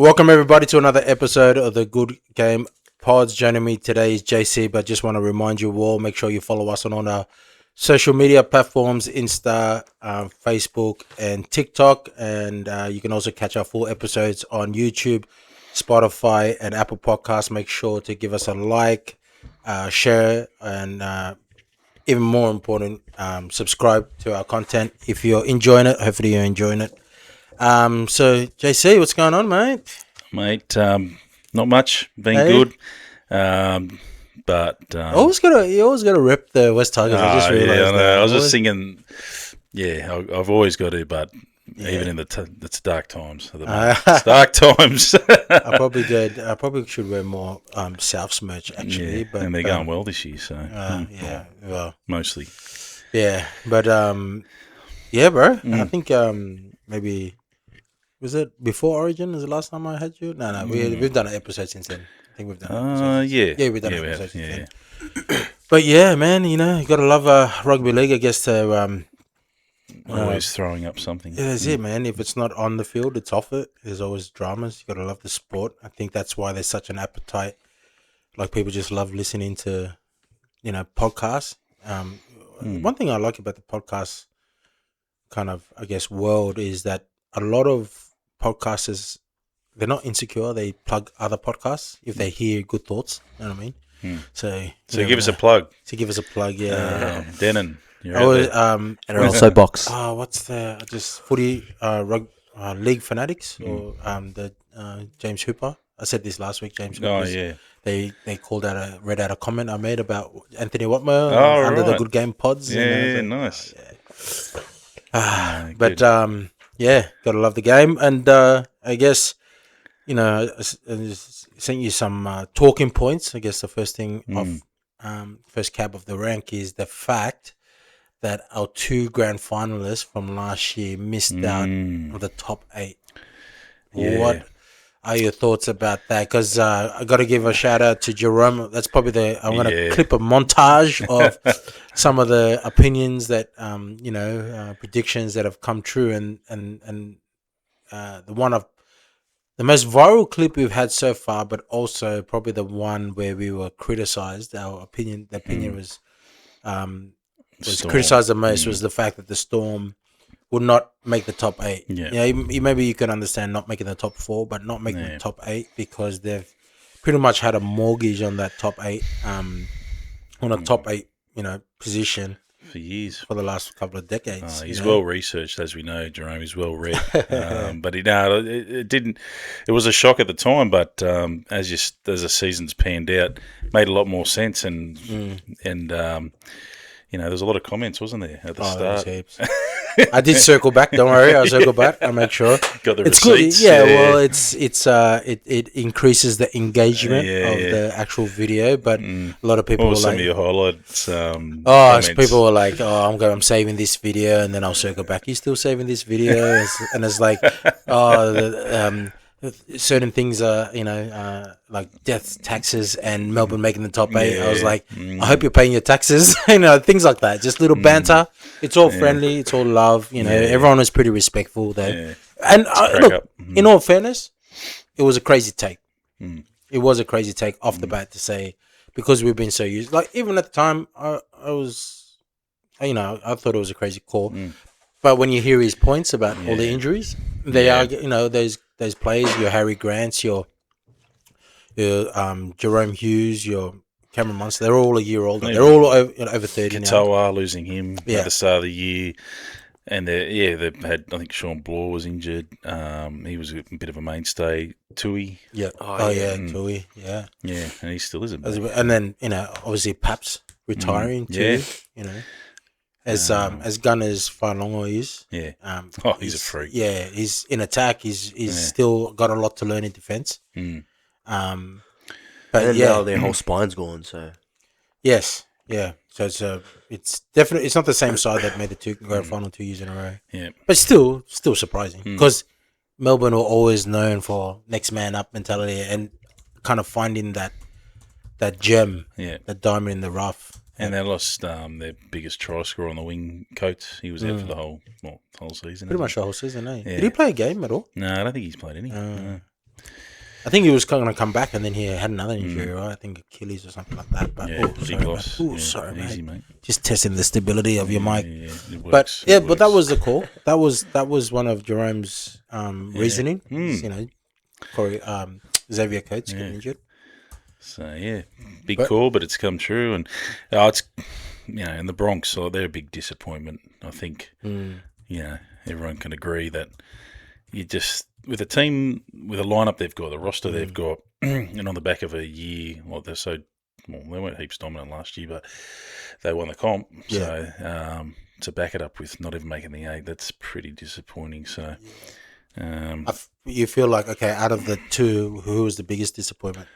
Welcome everybody to another episode of the Good Game Podz. Joining me today is JC, but just want to remind you all, make sure you follow us on all our social media platforms, Insta, Facebook and TikTok, and you can also catch our full episodes on YouTube, Spotify and Apple Podcasts. Make sure to give us a like, share, and even more important, subscribe to our content if you're enjoying it. Hopefully you're enjoying it. So JC, what's going on, mate? Mate, not much. Been good. But you always gotta rep the West Tigers. I just realised yeah, I know. that. I was just thinking, I've always got to, but even in it's dark times. It's dark times. I probably should wear more Souths merch actually. Yeah, but and they're going well this year, so well, mostly. Yeah, but bro. I think maybe. Was it before Origin? Was the last time I had you? No. We've done an episode since then. I think we've done. We've done an episode since then. But yeah, man, you gotta love rugby league. I guess to always throwing up something. Yeah, that's it, man. If it's not on the field, it's off it. There's always dramas. You gotta love the sport. I think that's why there's such an appetite. Like people just love listening to, podcasts. One thing I like about the podcast kind of, I guess, world is that a lot of podcasters, they're not insecure. They plug other podcasts if they hear good thoughts. You know what I mean? So give us a plug. To give us a plug, yeah. Denon. And also box. What's the footy league fanatics or the James Hooper? I said this last week. James Hooper. Oh yeah. They read out a comment I made about Anthony Watmer under the Good Game Podz. Yeah, nice. But gotta love the game, and I guess I sent you some talking points. I guess the first thing first cab of the rank is the fact that our two grand finalists from last year missed out on the top 8. Yeah. What are your thoughts about that? Because I got to give a shout out to Jerome. That's probably I'm going to clip a montage of some of the opinions that predictions that have come true, and the most viral clip we've had so far, but also probably the one where we were criticized. The opinion was criticized the most was the fact that the Storm would not make the top 8. Maybe you can understand not making the top 4, but not making the top 8 because they've pretty much had a mortgage on that top 8, on a top 8, position for years, for the llast couple of decades. He's well researched, as we know. Jerome is well read, but it didn't. It was a shock at the time, but as the season's panned out, made a lot more sense, and there's a lot of comments, wasn't there, at the start? I did circle back. Don't worry, I'll circle back. I'll make sure. Got the it's receipts. Good. Yeah, well, it increases the engagement of the actual video, but a lot of people were some like, of your highlights. People were like, I'm saving this video, and then I'll circle back. You still saving this video? And it's like, certain things are, like death, taxes, and Melbourne making the top 8. I was like, I hope you're paying your taxes. Things like that. Just little banter. It's all friendly. It's all love. Everyone was pretty respectful there. Yeah. And look, in all fairness, it was a crazy take. It was a crazy take off the bat to say, because we've been so used. Like, even at the time, I was, I thought it was a crazy call. But when you hear his points about all the injuries, they are, those players, your Harry Grants, your Jerome Hughes, your Cameron Munster, they're all a year older. They're all over 30 now. Katoa losing him at the start of the year. And they've had, I think Sean Bloor was injured. He was a bit of a mainstay. Tui. Yeah. Tui. Yeah. Yeah, and he still isn't. And then, obviously Paps retiring too. As Gunner's Whanongo is. Yeah. He's a freak. Yeah, he's in attack. He's still got a lot to learn in defence. But now their whole spine's gone. So. Yes. Yeah. So it's definitely not the same side that made the grand final 2 years in a row. Yeah. But still surprising because Melbourne were always known for next man up mentality and kind of finding that gem, that diamond in the rough. And they lost their biggest try scorer on the wing, Coates. He was there for the whole season. Pretty much the whole season, eh? Yeah. Did he play a game at all? No, I don't think he's played any. No. I think he was going to come back, and then he had another injury, right? I think Achilles or something like that. But big loss. Sorry, Easy, mate. mate. Just testing the stability of your mic. It But works, it but that works. was the call. That was one of Jerome's reasoning. You know, Corey, Xavier Coates getting injured. So big call, but it's come true, and it's in the Bronx, so they're a big disappointment. I think everyone can agree that you just with a team with a lineup they've got, the roster they've got, and on the back of a year, they weren't heaps dominant last year, but they won the comp. Yeah. So to back it up with not even making the 8, that's pretty disappointing. So you feel like out of the two, who was the biggest disappointment?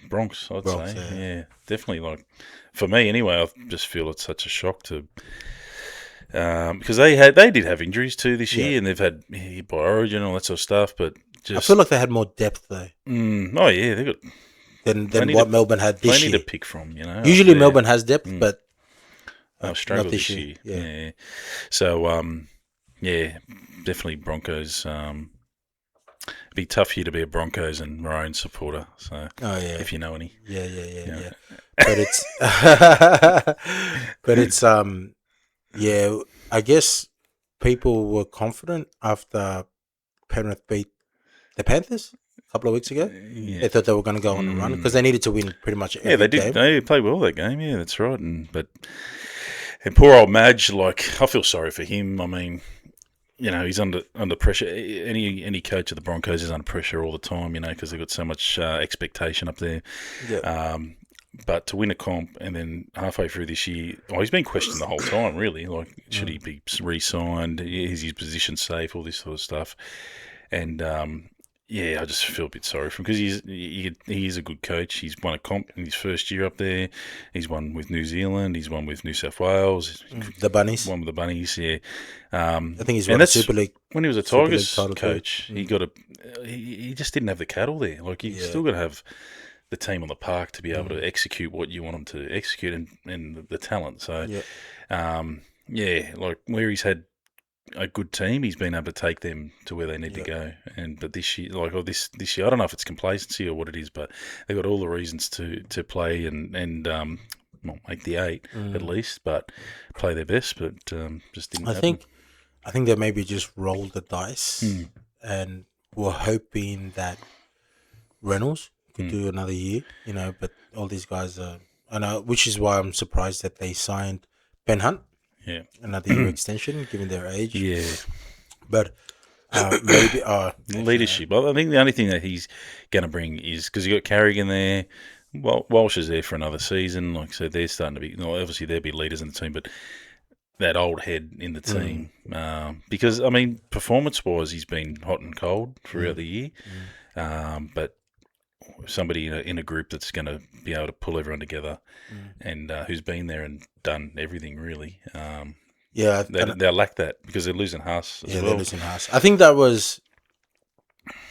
Bronx, I'd say. Yeah, definitely. Like for me, anyway, I just feel it's such a shock to because they did have injuries too this year, and they've had by Origin and all that sort of stuff. But I feel like they had more depth though. They've got than what Melbourne had this year. Plenty to pick from, Usually Melbourne has depth, but they'll struggle this year. Yeah. So definitely Broncos. It'd be tough year to be a Broncos and Maroons supporter. So, if you know any, yeah. But it's, I guess people were confident after Penrith beat the Panthers a couple of weeks ago. Yeah. They thought they were going to go on a run because they needed to win pretty much every they did. game. They played well that game. Yeah, that's right. And poor old Madge, I feel sorry for him. I mean, he's under pressure. Any coach of the Broncos is under pressure all the time, because they've got so much expectation up there. Yeah. But to win a comp and then halfway through this year, he's been questioned the whole time, really. Like, should he be re-signed? Is his position safe? All this sort of stuff. And, I just feel a bit sorry for him because he is a good coach. He's won a comp in his first year up there. He's won with New Zealand. He's won with New South Wales. The Bunnies. Won with the Bunnies, yeah. I think he's won the Super League. When he was a Tigers coach, he just didn't have the cattle there. Like, you still got to have the team on the park to be able to execute what you want them to execute and the talent. So, like where he's had a good team, he's been able to take them to where they need to go. But this year, this year, I don't know if it's complacency or what it is, but they've got all the reasons to play and make the 8 at least, but play their best. But just didn't. I think they maybe just rolled the dice and were hoping that Reynolds could do another year, but all these guys which is why I'm surprised that they signed Ben Hunt. Yeah. Another year extension, given their age. Yeah. But maybe... leadership. I think the only thing that he's going to bring is... Because you got Carrigan there. Well, Walsh is there for another season. Like I said, they're starting to be... obviously, they'll be leaders in the team, but that old head in the team. Because, I mean, performance-wise, he's been hot and cold throughout the year. But somebody in a group that's going to be able to pull everyone together and who's been there and done everything, really. They'll lack that because they're losing Haas as well. They're losing Haas. I think that was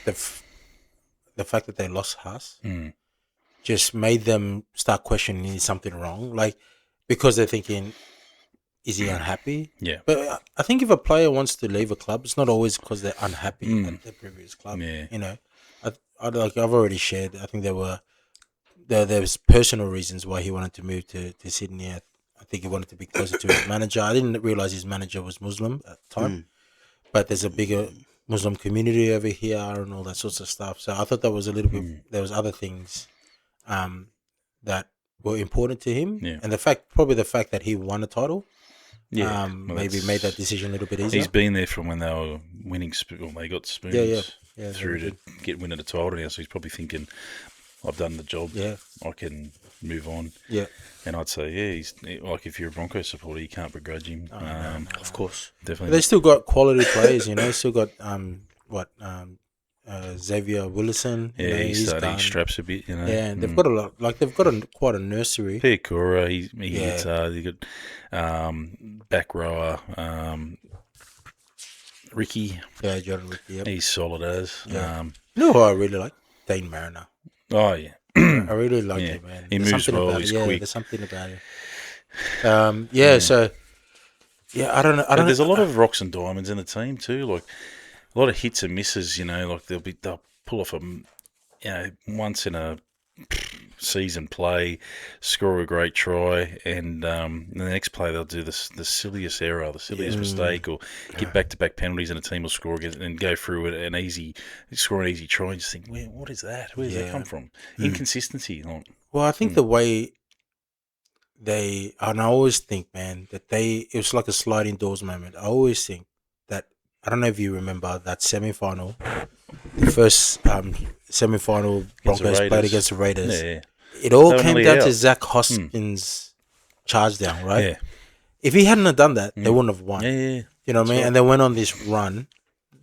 the fact that they lost Haas just made them start questioning, is something wrong? Like, because they're thinking, is he unhappy? Yeah. But I think if a player wants to leave a club, it's not always because they're unhappy at their previous club. Yeah. I've already shared. I think there was personal reasons why he wanted to move to Sydney. I think he wanted to be closer to his manager. I didn't realize his manager was Muslim at the time, but there's a bigger Muslim community over here and all that sorts of stuff. So I thought that was a little bit. There was other things that were important to him, and the fact that he won a title. Maybe made that decision a little bit easier. He's been there from when they were winning. They got spoons. Through to win at a title now, so he's probably thinking, I've done the job, I can move on. And I'd say, he's like, if you're a Broncos supporter, you can't begrudge him. Of course. Definitely. They still got quality players, still got Xavier Willison. He's starting straps a bit, and they've got a lot, they've got quite a nursery. Pierre Cora, he hits hard. You got back rower, Ricky. Yeah, Jordan Ricky. Yep. He's solid as. You know who I really like? Dane Mariner. Oh, yeah. I really like him, man. He moves well, he's quick. There's something about him. So, I don't know. There's a lot of rocks and diamonds in the team too. Like, a lot of hits and misses, like they'll pull off once in a season play, score a great try, and the next play they'll do the silliest error, the silliest mistake, or get back-to-back penalties, and a team will score again and go through score an easy try, and just think, what is that? Where does that come from? Inconsistency. Well, I think the way and I always think, man, that it was like a sliding doors moment. I always think that, I don't know if you remember that semi-final, the first semi-final Broncos played against the Raiders. Yeah. It all came down to Zach Hoskins' charge down, right? Yeah. If he hadn't have done that, they wouldn't have won. Yeah. You know what I mean? Right. And they went on this run.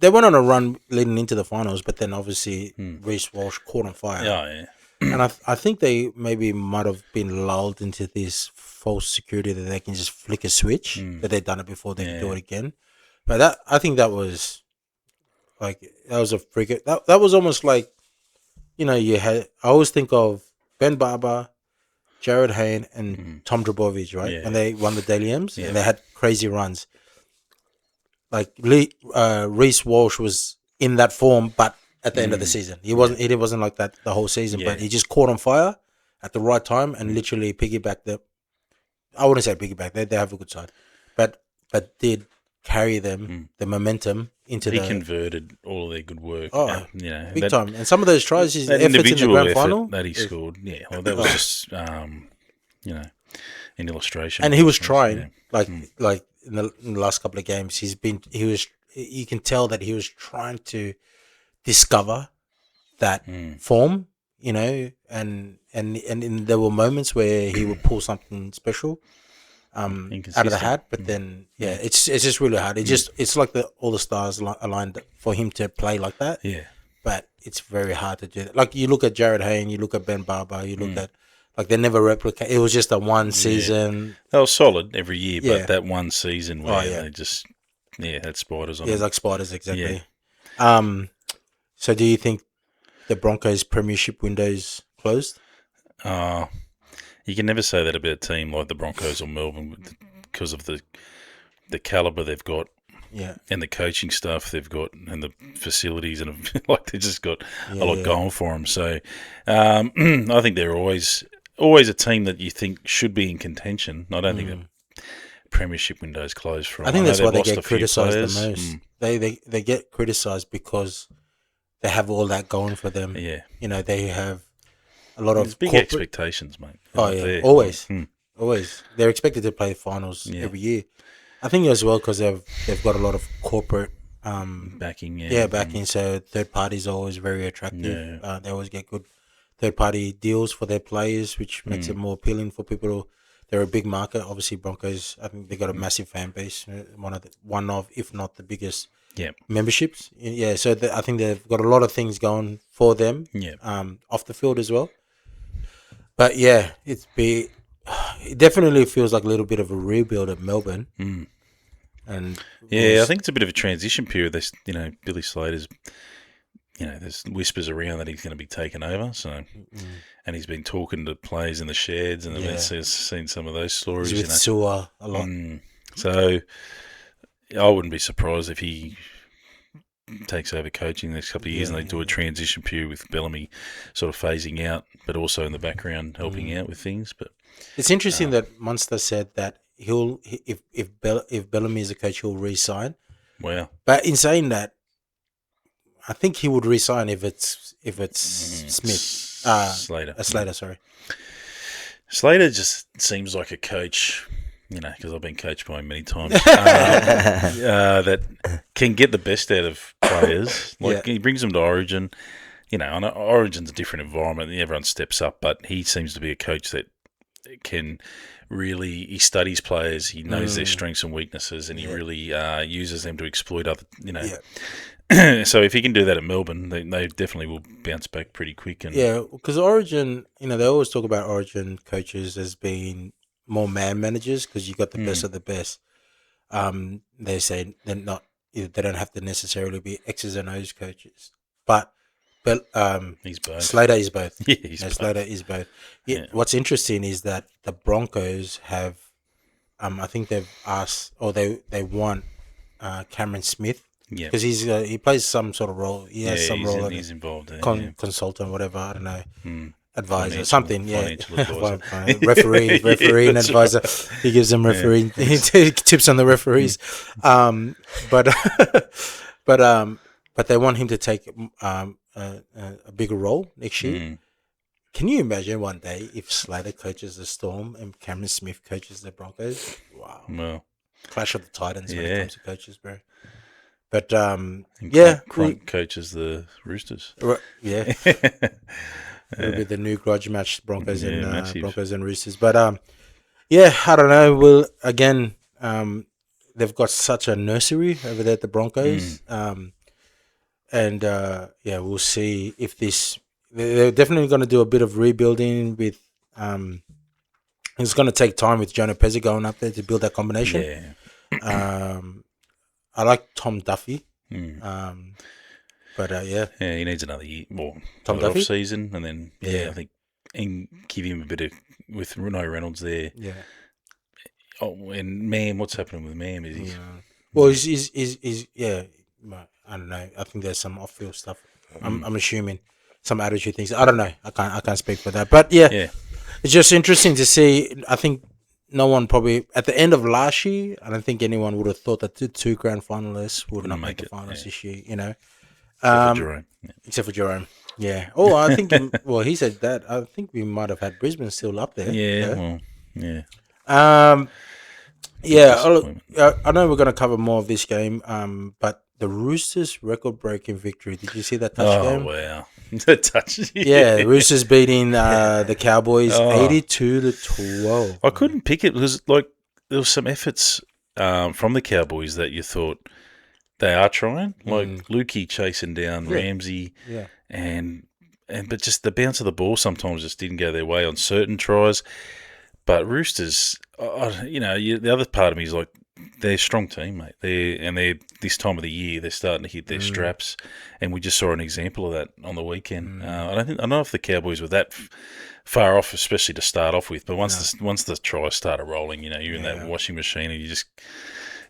They went on a run leading into the finals, but then obviously Reece Walsh caught on fire. Yeah. And I think they maybe might have been lulled into this false security that they can just flick a switch, that they've done it before, they can do it again. But I think that was a freak. That was almost like, I always think of Ben Barber, Jared Hayne, and Tom Drabovic, right? Yeah. And they won the Daily M's, and they had crazy runs. Like Reece Walsh was in that form, but at the end of the season, he wasn't like that the whole season. But he just caught on fire at the right time and literally piggybacked I wouldn't say piggyback. They have a good side, but did carry them the momentum into. He converted all of their good work. Big time. And some of those tries, his efforts individual in the grand final that he scored. Yeah, well, that was just an illustration. And he was trying, like in the last couple of games, you can tell that he was trying to discover that form, and there were moments where he would pull something special out of the hat, but then it's just really hard. It's like all the stars aligned for him to play like that. Yeah, but it's very hard to do that. Like you look at Jared Hayne, you look at Ben Barber, you look at they never replicate. It was just a one season. They were solid every year, but that one season where they just had spiders on. Yeah, it's like spiders, exactly. Yeah. So do you think the Broncos' premiership window's closed? You can never say that about a team like the Broncos or Melbourne because of the calibre they've got, and the coaching staff they've got, and the facilities, and they've just got a lot going for them. So I think they're always a team that you think should be in contention. I don't think the premiership window's closed for them. I think that's why they get criticised the most. They get criticised because they have all that going for them. Yeah. They have a lot of big expectations, mate. Always. Always. They're expected to play finals every year. I think as well because they've got a lot of corporate backing. Backing. So third parties are always very attractive. Yeah. They always get good third party deals for their players, which makes it more appealing for people. They're a big market. Obviously, Broncos. I think they got a massive fan base. One of, if not the biggest. Memberships. Yeah, so I think they've got a lot of things going for them. Off the field as well. But it definitely feels like a little bit of a rebuild at Melbourne. And I think it's a bit of a transition period. There's, Billy Slater's, there's whispers around that he's going to be taken over. So, and he's been talking to players in the sheds, and I've seen some of those stories. He's with Sewer a lot. So I wouldn't be surprised if he takes over coaching the next couple of years and they do a transition period with Bellamy sort of phasing out, but also in the background helping out with things. But it's interesting that Munster said that if Bellamy is a coach, he'll re-sign. Wow! But in saying that, I think he would re-sign if it's Smith, Slater. Sorry, Slater just seems like a coach. Because I've been coached by him many times, that can get the best out of players. He brings them to Origin. And Origin's a different environment. Everyone steps up, but he seems to be a coach that can really. He studies players. He knows their strengths and weaknesses, and he really uses them to exploit other. So if he can do that at Melbourne, they definitely will bounce back pretty quick. And because Origin, they always talk about Origin coaches as being more man managers because you got the best of the best. They say they're not. They don't have to necessarily be X's and O's coaches, but he's both. Slater is both. Yeah, Slater is both. What's interesting is that the Broncos have, I think they've asked or they want Cameron Smith Yeah. because he plays some sort of role. He has some role. He's involved there. Consultant, whatever. I don't know. Advisor, Financial- something. financial advisor. Referee and that's advisor. He gives them referee. He tips on the referees. But they want him to take a bigger role next year. Can you imagine one day if Slater coaches the Storm and Cameron Smith coaches the Broncos? Wow. Well, Clash of the Titans when it Yeah. comes to coaches, bro. But and yeah, Crunk coaches the Roosters. yeah, it'll be the new grudge match, Broncos Yeah, and massive. Broncos and Roosters. But yeah, I don't know. We'll again, they've got such a nursery over there at the Broncos, and yeah, we'll see if this. They're definitely going to do a bit of rebuilding with. It's going to take time with Jonah Pezza going up there to build that combination. Yeah. I like Tom Duffy. But yeah, Yeah, he needs another year. Well, Tom another Duffy? off season, and then Yeah. I think and give him a bit of with Reno Reynolds there. yeah. Oh, and Mam, what's happening with Mam? Is he? Yeah. Well, he's yeah. I don't know. I think there's some off-field stuff. I'm assuming some attitude things. I don't know. I can't speak for that. But yeah, it's just interesting to see. I think no one probably at the end of last year. I don't think anyone would have thought that the two grand finalists would not make the finals this year. You know, Except for Jerome. Yeah. except for Jerome. Yeah. Oh, I think. Well, he said that. I think we might have had Brisbane still up there. Yeah. Well, yeah. Yeah, Disappointment. I know we're going to cover more of this game, but the Roosters record-breaking victory. Did you see that touch game? Oh wow, the touch. Yeah, the Roosters beating the Cowboys 82-12. I couldn't pick it because like there was some efforts from the Cowboys that you thought they are trying, like Lukey chasing down Ramsey, and but just the bounce of the ball sometimes just didn't go their way on certain tries. But Roosters, the other part of me is like they're a strong team, mate. They're this time of the year they're starting to hit their straps, and we just saw an example of that on the weekend. I don't know if the Cowboys were that far off, especially to start off with. But once the tries started rolling, you're in that washing machine, and you just,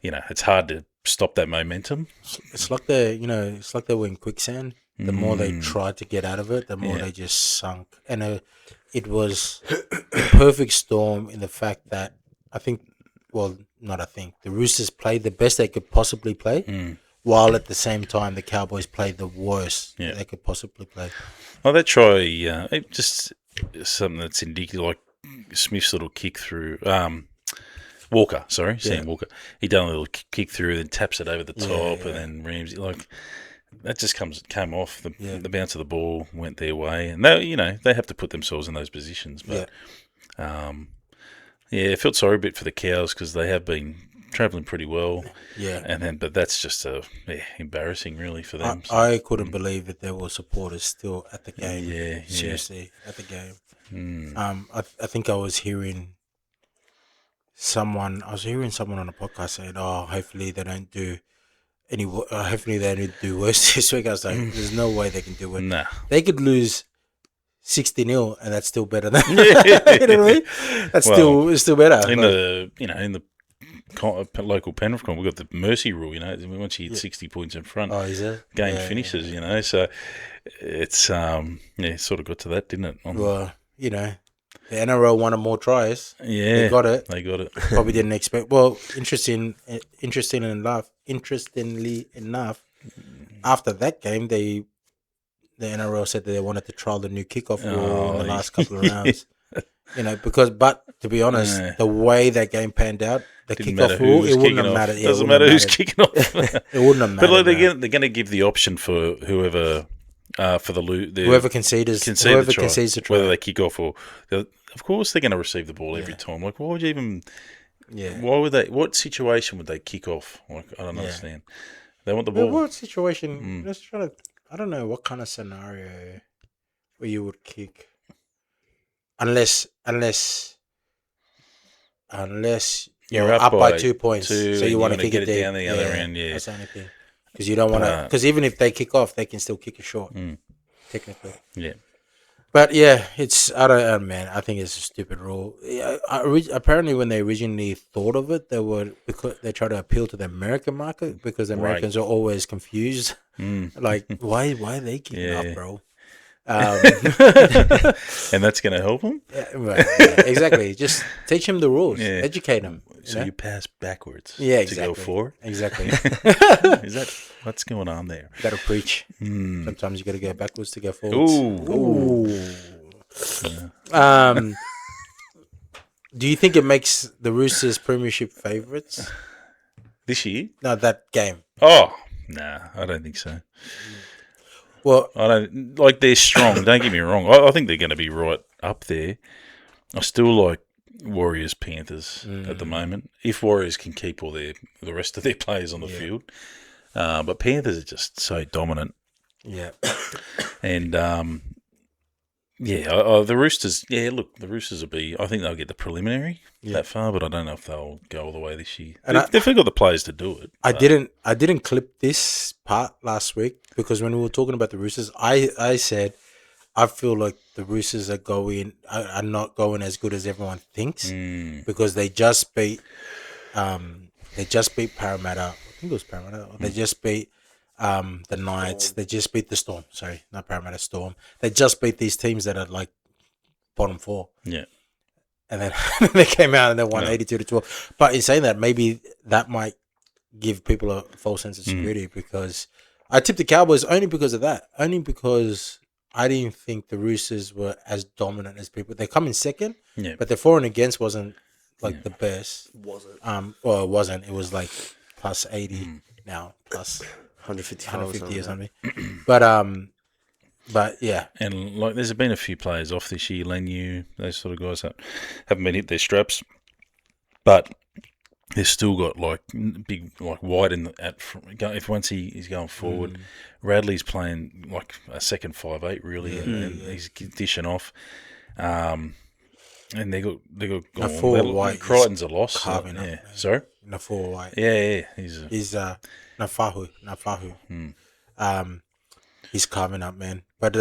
it's hard to stop that momentum. It's like they were in quicksand. The more they tried to get out of it, the more they just sunk. And it was a perfect storm in the fact that the Roosters played the best they could possibly play, while at the same time the Cowboys played the worst they could possibly play. Oh, that try, it just something that's indicative, like Smith's little kick through. Walker, Sam Walker. He done a little kick through, then taps it over the top, and then Ramsey, like that just came off. The bounce of the ball went their way, and they have to put themselves in those positions. But I felt sorry a bit for the Cows because they have been travelling pretty well. Yeah, but that's just embarrassing, really, for them. I couldn't believe that there were supporters still at the game. Seriously, at the game. I think I was hearing someone on a podcast saying, "Oh, hopefully they don't do hopefully they don't do worse this week." I was like, "There's no way they can do it. Nah. They could lose 60-0, and that's still better than you know what I mean? It's still better." In the local Penrith we've got the mercy rule. Once you hit 60 points in front, game finishes. So it's sort of got to that, didn't it? The NRL wanted more tries. Yeah, they got it. Probably didn't expect. Well, interestingly enough, after that game, the NRL said that they wanted to trial the new kickoff rule in the last couple of rounds. But to be honest, the way that game panned out, the kickoff rule, it wouldn't have mattered. It doesn't matter who's kicking off. It wouldn't have mattered. But they're going to give the option for whoever. For whoever concedes the try, whether they kick off or, of course, they're going to receive the ball every time. Like, why would you even? Yeah. Why would they? What situation would they kick off? Like, I don't understand. They want the ball. What situation? Let's try to. I don't know what kind of scenario where you would kick, unless you're up by 2 points, so you want to kick it down the other end. Yeah, that's the only thing. Because you don't want to. Because even if they kick off, they can still kick it short. Technically. Yeah. But yeah, I don't, man. I think it's a stupid rule. Yeah, apparently, when they originally thought of it, because they try to appeal to the American market because the Americans are always confused. Like, why are they kicking off, bro? And that's going to help them? Exactly. Just teach them the rules. Yeah. Educate them. So you pass backwards to go forward? Exactly. Is that what's going on there? Got to preach. Sometimes you got to go backwards to go forwards. Ooh. Yeah. Do you think it makes the Roosters premiership favourites? This year? No, that game. Oh, nah, I don't think so. Well, I don't like they're strong. Don't get me wrong. I think they're going to be right up there. I still like Warriors Panthers at the moment. If Warriors can keep all the rest of their players on the field, but Panthers are just so dominant. Yeah, and the Roosters. Yeah, look, the Roosters will be. I think they'll get the preliminary that far, but I don't know if they'll go all the way this year. And they've got the players to do it. I didn't clip this part last week because when we were talking about the Roosters, I said I feel like the Roosters are not going as good as everyone thinks because they just beat Parramatta. I think it was Parramatta. They just beat the Knights. They just beat the Storm. Sorry, not Parramatta, Storm. They just beat these teams that are like bottom four. Yeah. And then they came out and they won 82-12. But in saying that, maybe that might give people a false sense of security because I tipped the Cowboys only because of that. Only because I didn't think the Roosters were as dominant as people. They come in second, but their for and against wasn't like the best. Wasn't. Well, it wasn't. It was like plus 80 now, plus 150 or something. But yeah. And like there's been a few players off this year, Lenu, those sort of guys that haven't been hit their straps. But they've still got like big, like wide if once he's going forward, Radley's playing like a second 5'8" really, and he's dishing off. And they got white. Crichton's a loss. Carving up, sorry, Nafua white. Yeah, he's Nafahu. He's carving up, man. But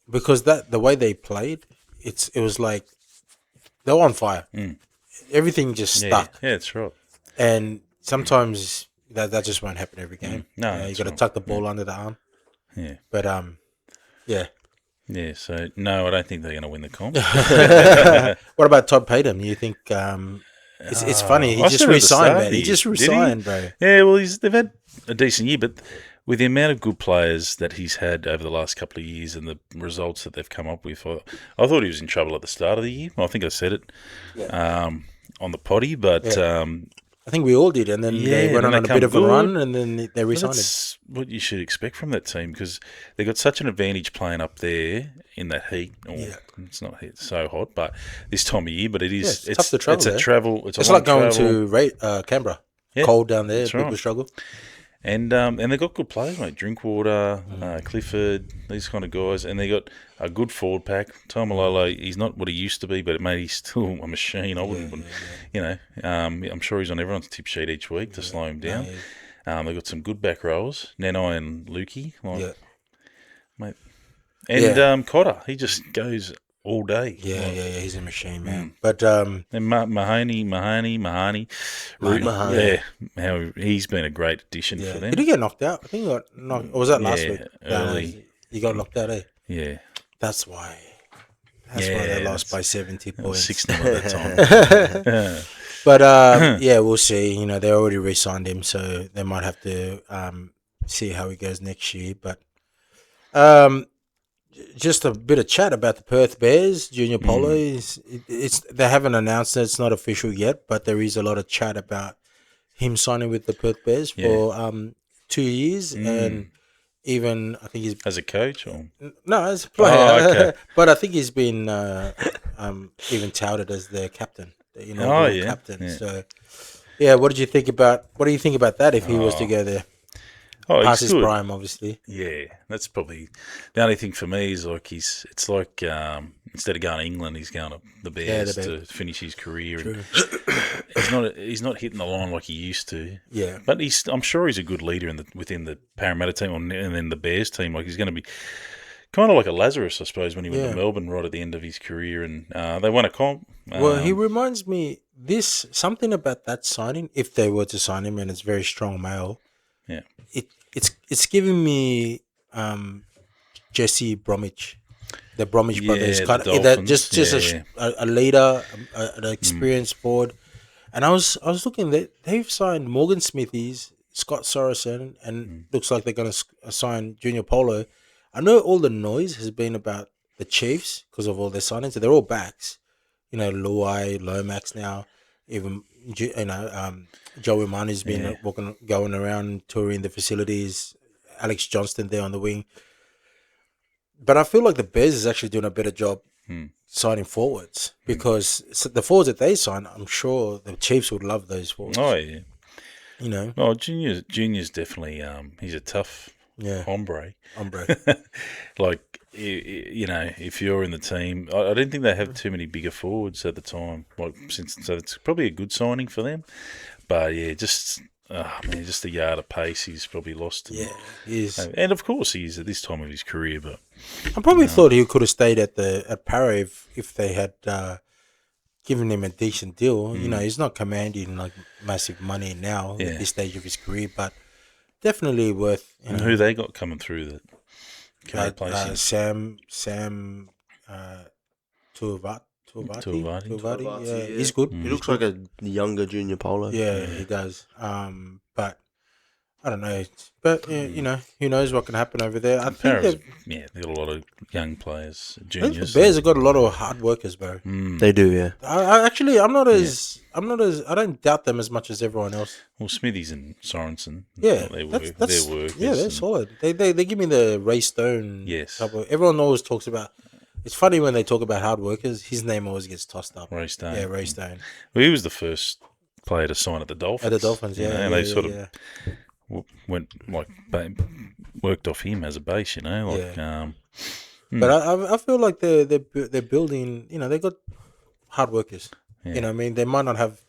because the way they played, it was like they were on fire. Everything just stuck. Yeah, that's right. And sometimes that just won't happen every game. No, you got to tuck the ball under the arm. Yeah. But yeah. So no, I don't think they're going to win the comp. What about Todd Payton? You think it's funny? He just resigned, man. He just resigned, bro. Yeah, well, they've had a decent year, but with the amount of good players that he's had over the last couple of years and the results that they've come up with, I thought he was in trouble at the start of the year. I think I said it on the potty, but I think we all did, and then they went on a bit of a run, and then they resigned. That's what you should expect from that team because they got such an advantage playing up there in that heat. It's not so hot, but this time of year, but it is. It's tough to travel. It's a travel. It's like going to Canberra. Cold down there. People struggle. And they got good players, mate. Drinkwater, Clifford, these kind of guys, and they got a good forward pack. Taumalolo, he's not what he used to be, but mate, he's still a machine. I wouldn't, I'm sure he's on everyone's tip sheet each week to slow him down. They got some good back rows, Nanai and Lukey, mate, and Cotter. He just goes all day. Yeah, he's a machine, man. But and Mahoney. Yeah, how he's been a great addition for them. Did he get knocked out? I think he got knocked. Or was that last week? Early. He got knocked out, eh? Yeah. That's why. That's why they lost by 70 points. 6-0 at that time. But we'll see. They already re-signed him, so they might have to see how he goes next year. But just a bit of chat about the Perth Bears. Junior Paulo they haven't announced it. It's not official yet, but there is a lot of chat about him signing with the Perth Bears for 2 years, and even I think he's as a coach or no as a player. Okay. But I think he's been even touted as their captain. Captain. Yeah. So what do you think about that if he was to go there? Past his prime, obviously. Yeah, that's probably the only thing for me is like it's like instead of going to England, he's going to the Bears to finish his career. And he's not hitting the line like he used to. Yeah, but I'm sure he's a good leader within the Parramatta team and then the Bears team. Like he's going to be kind of like a Lazarus, I suppose, when he went Yeah. to Melbourne right at the end of his career, and they won a comp. Well, he reminds me something about that signing. If they were to sign him, and it's very strong male, Yeah. it's giving me Jesse Bromwich, the Bromwich brothers, the kind of that Dolphins. just a leader, an experienced forward. And I was looking that they've signed Morgan Smithies, Scott Sorensen, and looks like they're going to sign Junior Paulo. I know all the noise has been about the Chiefs because of all their signings. So they're all backs. You know, Luai, Lomax now, even Joey Manu's been going around touring the facilities. Alex Johnston there on the wing. But I feel like the Bears is actually doing a better job signing forwards because the forwards that they sign, I'm sure the Chiefs would love those forwards. Oh yeah, you know. Oh, Junior's definitely he's a tough hombre. Like you know, if you're in the team, I didn't think they have too many bigger forwards at the time. So it's probably a good signing for them. But yeah, just a yard of pace he's probably lost. Yeah, he is. And of course he is at this time of his career. But I probably thought he could have stayed at Para if they had given him a decent deal. You know, he's not commanding like massive money now at this stage of his career, but definitely worth. And who they got coming through that can replace him? Sam Tuivati. Yeah, yeah. he's good. He looks like a younger Junior Paulo. Yeah, he does. But I don't know. But you know, who knows what can happen over there? I think they've got a lot of young players, the juniors. Bears have got a lot of hard workers, bro. They do, yeah. I'm not as I don't doubt them as much as everyone else. Well, Smithies and Sorensen, Yeah, their that's work. yeah, they're solid. They give me the Ray Stone. Yes. Type of, everyone always talks about. It's funny when they talk about hard workers. His name always gets tossed up. Ray Stone. Yeah, Ray Stone. Well, he was the first player to sign at the Dolphins. At the Dolphins, yeah. And they sort of went like worked off him as a base, you know. Like, But I feel like they're building. You know, they got hard workers. Yeah. You know, what I mean, they might not have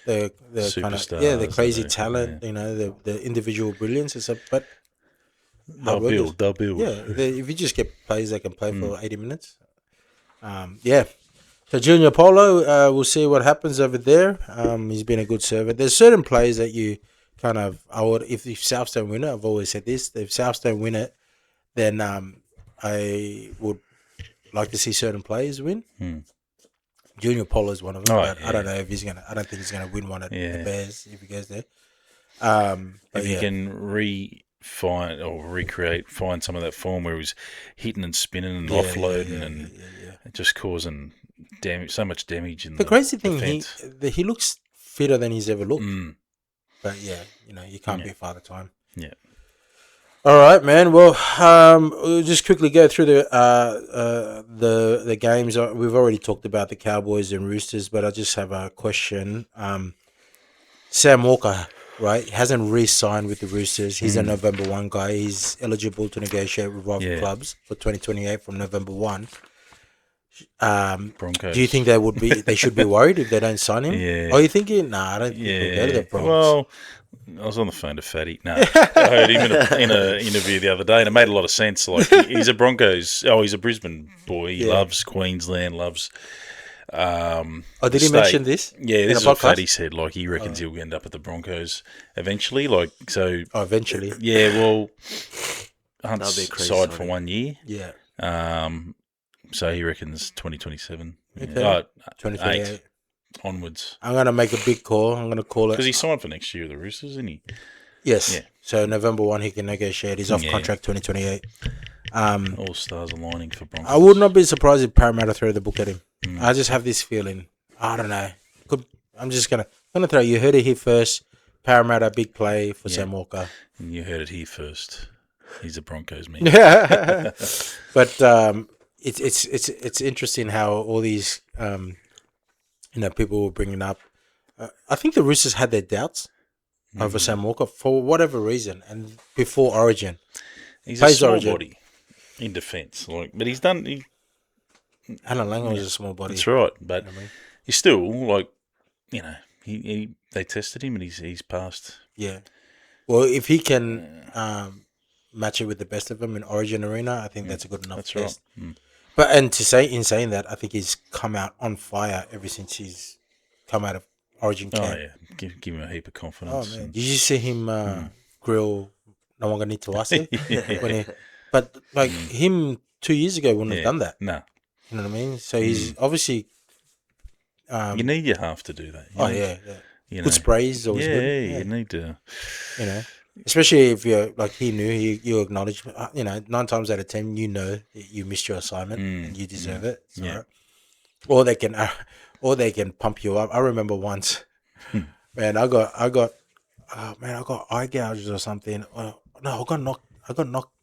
the kind of the crazy talent. You know, the individual brilliance and stuff, but they'll build. Yeah, if you just get players that can play for 80 minutes. So Junior Paulo, we'll see what happens over there. He's been a good servant. There's certain players that you kind of, if Souths don't win it, I've always said this, if Souths don't win it, then I would like to see certain players win. Junior Paulo is one of them. I don't know if I don't think he's gonna win one at the Bears if he goes there. If he can find some of that form where he was hitting and spinning and offloading and just causing so much damage in the crazy thing defense. he looks fitter than he's ever looked. But yeah, you know, you can't be Father Time. Yeah. All right, man. Well, we'll just quickly go through the games. We've already talked about the Cowboys and Roosters, but I just have a question. Sam Walker, right, hasn't re-signed with the Roosters. He's a November 1 guy. He's eligible to negotiate with rival clubs for 2028 from November 1. Broncos. Do you think they should be worried if they don't sign him? Yeah. Are you thinking? Nah, I don't think we'll go to the Broncos. Well, I was on the phone to Fatty. No, I heard him in an interview the other day, and it made a lot of sense. Like he's a Brisbane boy. He loves Queensland. Loves. Did he mention this? Yeah, this is what Fatty said. Like he reckons he'll end up at the Broncos eventually. Like so. Oh, eventually. Yeah. Well, Hunt's side for 1 year. Yeah. So he reckons 2027. Okay. 2028 onwards. I'm going to make a big call. I'm going to call it. Because he signed for next year, the Roosters, isn't he? Yes. Yeah. So November 1, he can negotiate. He's off contract 2028. All stars aligning for Broncos. I would not be surprised if Parramatta throw the book at him. I just have this feeling. I don't know. I'm just going to throw. You heard it here first. Parramatta, big play for Sam Walker. And you heard it here first. He's a Broncos man. Yeah. But it's interesting how all these people were bringing up. I think the Roosters had their doubts over Sam Walker for whatever reason, and before Origin, he's a small body in defence, but he's done. Alan Langer was a small body. That's right, but he's still they tested him and he's passed. Yeah. Well, if he can match it with the best of them in Origin Arena, I think that's a good enough That's test. right. Mm. But and in saying that, I think he's come out on fire ever since he's come out of Origin Oh, camp. yeah. Give him a heap of Oh confidence. man, did you see him grill No One Gonna Need to Ask It? But like him 2 years ago wouldn't have done that. No. You know what I mean? So he's obviously. You need your half to do that. You know, Good sprays is always good. Yeah, you need to. You know, especially if you're like he knew, you acknowledge. 9 times out of 10, that you missed your assignment and you deserve it. So, Yeah. or they can pump you up. I remember once, man, I got eye gouges or something. No, I got knocked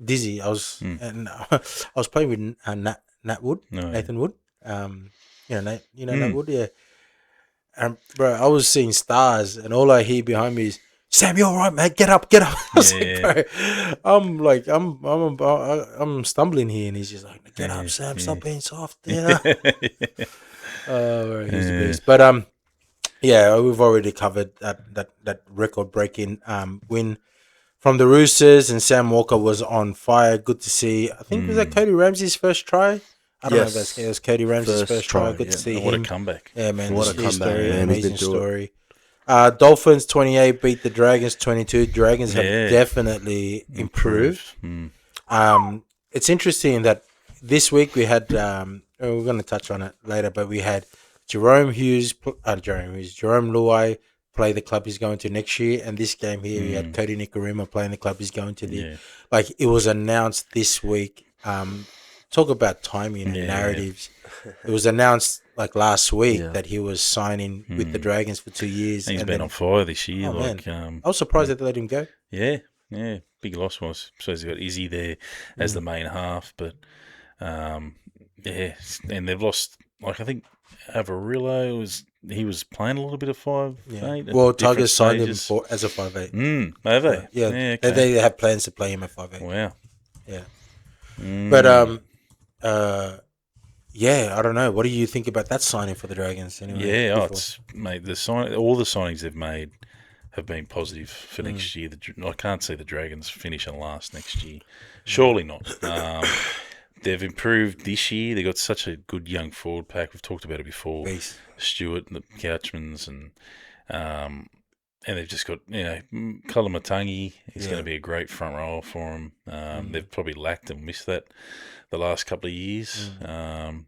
dizzy. I was playing with Nat Wood, Nathan Wood. Nat Wood, yeah. And bro, I was seeing stars, and all I hear behind me is, "Sam, you all right, mate? Get up!" I was like, bro, I'm stumbling here, and he's just like, "Get up, Sam! Stop being soft." Bro, he's the beast. But we've already covered that record-breaking win from the Roosters, and Sam Walker was on fire. Good to see. I think was that Cody Ramsey's first try. I don't know if it was Cody Ramsey's first try. Good to see him. What a comeback. Yeah, man. What a comeback, story, man. Amazing story. Dolphins 28 beat the Dragons 22. Dragons have definitely improved. It's interesting that this week we had, we're going to touch on it later, but we had Jerome Luai play the club he's going to next year. And this game here, we had Cody Nikorima playing the club he's going to. Like, it was announced this week. Talk about timing and narratives. It was announced like last week that he was signing with the Dragons for 2 years. He's been on fire this year. I was surprised that they let him go. Yeah. Big loss was. Suppose they got Izzy there as the main half, but and they've lost. Like I think Avarillo he was playing a little bit of 5'8". Well, Tigers signed him as a 5'8". Have they? Yeah. Okay. They have plans to play him at 5'8". Wow. Yeah. But I don't know. What do you think about that signing for the Dragons? Anyway, all the signings they've made have been positive for next year. I can't see the Dragons finishing last next year. Surely not. They've improved this year. They've got such a good young forward pack. We've talked about it before. Stewart and the Couchmans and they've just got, Kalamatangi is going to be a great front row for them. They've probably lacked and missed that the last couple of years. And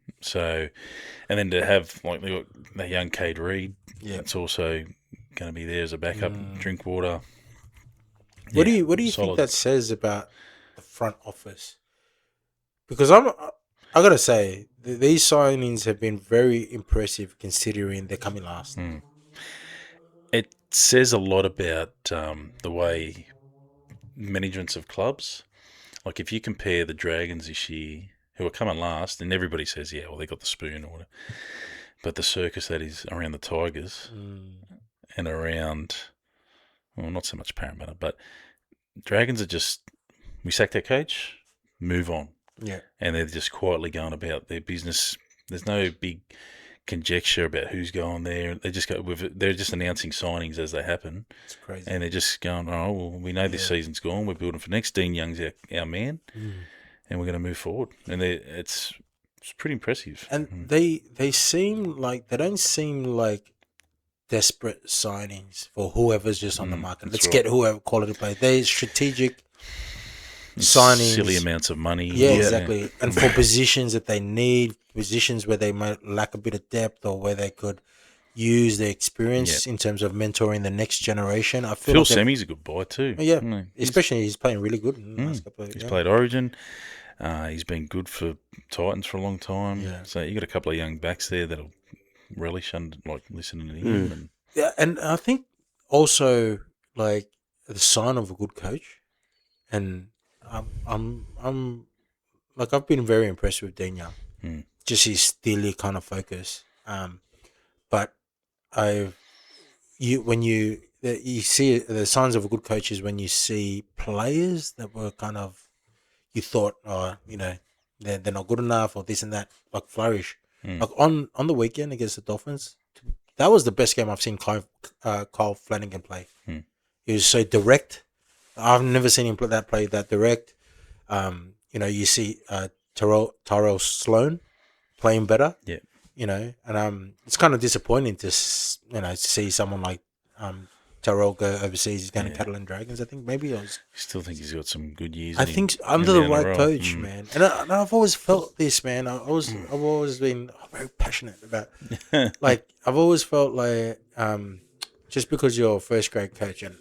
then to have, like, they've got the young Cade Reed, it's also going to be there as a backup drink water. What do you think that says about the front office? Because I got to say, these signings have been very impressive considering they're coming last. It says a lot about the way managements of clubs, like if you compare the Dragons this year, who are coming last, and everybody says, they got the spoon or whatever, but the circus that is around the Tigers and around, not so much Parramatta, but Dragons are just, we sacked our coach, move on. Yeah. And they're just quietly going about their business. There's no big conjecture about who's going there. They just go with it. They're just announcing signings as they happen. It's crazy. And they're just going, we know this season's gone. We're building for next. Dean Young's our man, and we're going to move forward. And it's pretty impressive. And they seem like, they don't seem like desperate signings for whoever's just on the market. Let's get whoever quality player. They're strategic signings. Silly amounts of money. Yeah, exactly. And for positions that they need, positions where they might lack a bit of depth or where they could use their experience in terms of mentoring the next generation. I feel Phil Semi's a good buy too. Yeah, especially he's playing really good in the last couple of He's played Origin. He's been good for Titans for a long time. Yeah. So you got a couple of young backs there that'll relish listening to him. And I think also like the sign of a good coach, and I'm like, I've been very impressed with Dean Young. Just his steely kind of focus. But when you see the signs of a good coach is when you see players that were kind of, you thought, they're not good enough or this and that, like flourish. Like on the weekend against the Dolphins, that was the best game I've seen Kyle Flanagan play. He was so direct. I've never seen him play that direct. You see Tyrell Sloan playing better. Yeah. And it's kind of disappointing to see someone like Tyrell go overseas. He's going to Catalan Dragons, I think. Maybe I still think he's got some good years. I think under the right coach, man. And I've always felt this, man. I've always been very passionate about. Like I've always felt like just because you're a first grade coach and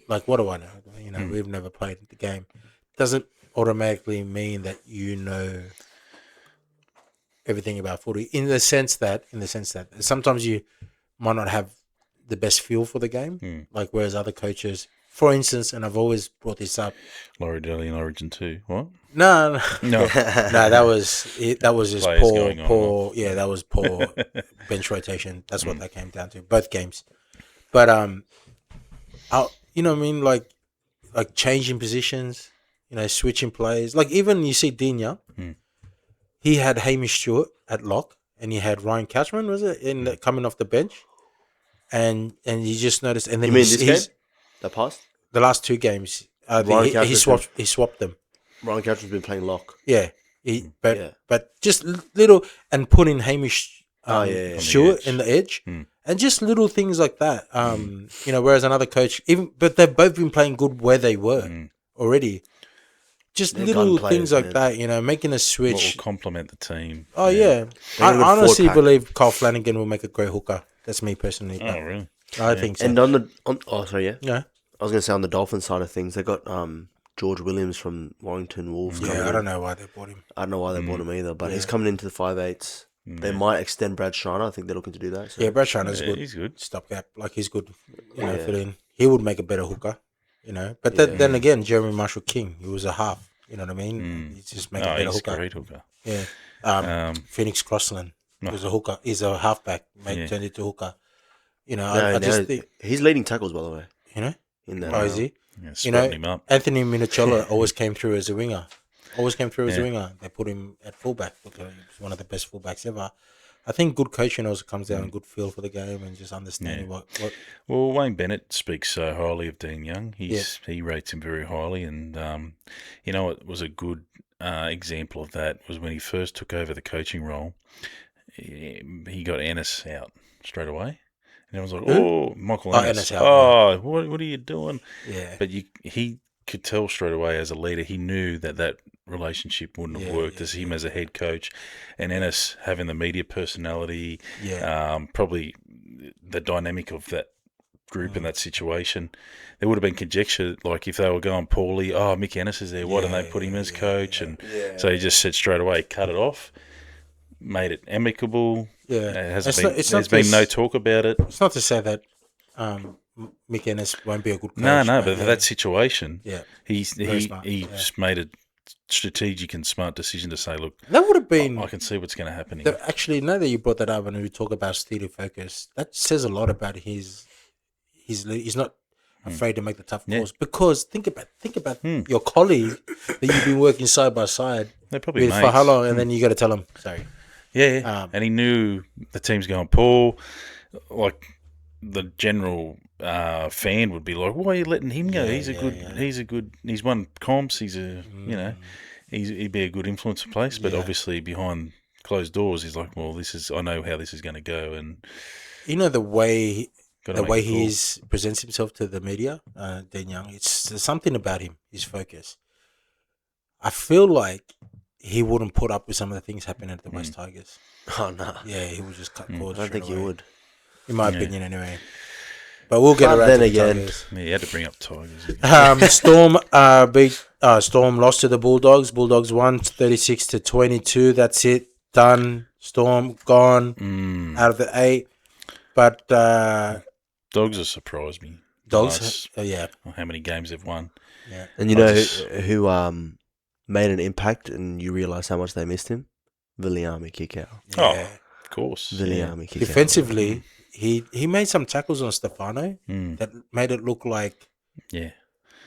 what do I know? We've never played the game. Doesn't automatically mean that you know everything about footy. In the sense that sometimes you might not have the best feel for the game, like whereas other coaches, for instance, and I've always brought this up. Laurie Daly in Origin 2. What? No. That was it. That was just poor. Yeah, that was poor bench rotation. That's what that came down to. Both games, but you know what I mean, like changing positions, switching plays. Like even you see Dean Young, he had Hamish Stewart at lock, and he had Ryan Couchman, was it, coming off the bench. And you just noticed, and then you mean this game? The past? The last two games, he swapped them. Ryan Couchman's been playing lock. Yeah, but just little, and put in Hamish Stewart in the edge, and just little things like that. Whereas another coach, but they've both been playing good where they were already. Just they're little things like that, making a switch. What will complement the team. Oh yeah, I honestly believe Kyle Flanagan will make a great hooker. That's me personally. Oh, really? I think so. And Yeah. I was going to say on the Dolphins side of things, they got George Williams from Warrington Wolves. Yeah, I don't know why they bought him. I don't know why they bought him either, but he's coming into the 5'8". They might extend Brad Schreiner. I think they're looking to do that. So. Yeah, Brad Schreiner's good. He's good. Stopgap. Like, he's good. Fill in. He would make a better hooker, But then again, Jeremy Marshall King, he was a half. You know what I mean? He's just make a better hooker. Great hooker. Yeah. Phoenix Crossland was a hooker. He's a halfback. Turned into hooker. I just think he's leading tackles, by the way. In that. Is he? Yeah, him up. Anthony Minichola always came through as a winger. They put him at fullback because he was one of the best fullbacks ever. I think good coaching also comes down to good feel for the game and just understanding what. Well, Wayne Bennett speaks so highly of Dean Young. He rates him very highly, and it was a good example of that was when he first took over the coaching role. He got Ennis out straight away. And I was like, Michael Ennis. What are you doing? Yeah. But he could tell straight away as a leader, he knew that relationship wouldn't have worked as him as a head coach. And Ennis having the media personality, probably the dynamic of that group in that situation, there would have been conjecture, like if they were going poorly, Mick Ennis is there, why don't they put him as coach? And so he just said straight away, cut it off, made it amicable. Yeah, there's been no talk about it. It's not to say that Mick Ennis won't be a good coach. No, but for that situation, he just made a strategic and smart decision to say, look, that would have been. I can see what's going to happen here. Actually, now that you brought that up and we talk about steely focus, that says a lot about his. He's not afraid to make the tough calls because think about your colleague that you've been working side by side with for how long, and then you got to tell him sorry. Yeah, and he knew the team's going poor. Like the general fan would be like, "Why are you letting him go? He's a good. He's won comps. He's he'd be a good influence in place." But obviously behind closed doors, he's like, "Well, I know how this is going to go." And the way he presents himself to the media, Dean Young, there's something about him. His focus. I feel like he wouldn't put up with some of the things happening at the West Tigers. Oh, no. Yeah, he would just cut cords. I don't think he would. In my opinion, anyway. But we'll get around to the Tigers. Yeah, you had to bring up Tigers. Storm lost to the Bulldogs. Bulldogs won 36-22. That's it. Done. Storm gone. Out of the 8. But Dogs have surprised me. Dogs? How many games they've won. Yeah. And you know who made an impact and you realise how much they missed him? Viliami Kikau. Yeah. Of course. Viliami Kikau. Defensively, he made some tackles on Stefano that made it look like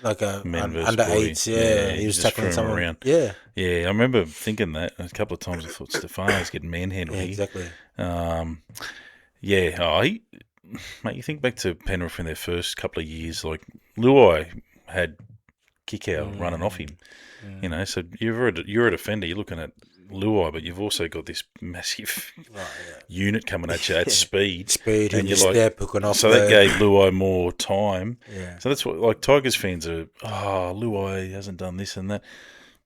like a under 8s. Yeah, he was tackling someone around. Yeah, I remember thinking that a couple of times. I thought Stefano's getting manhandled. Yeah, exactly. Mate, you think back to Penrith in their first couple of years. Like Luai had kick out running off him. You know, so you're a defender. You're looking at Luai, but you've also got this massive unit coming at you at speed. And you're step, off so that gave Luai more time. Yeah. So that's what, like, Tigers fans are, Luai hasn't done this and that.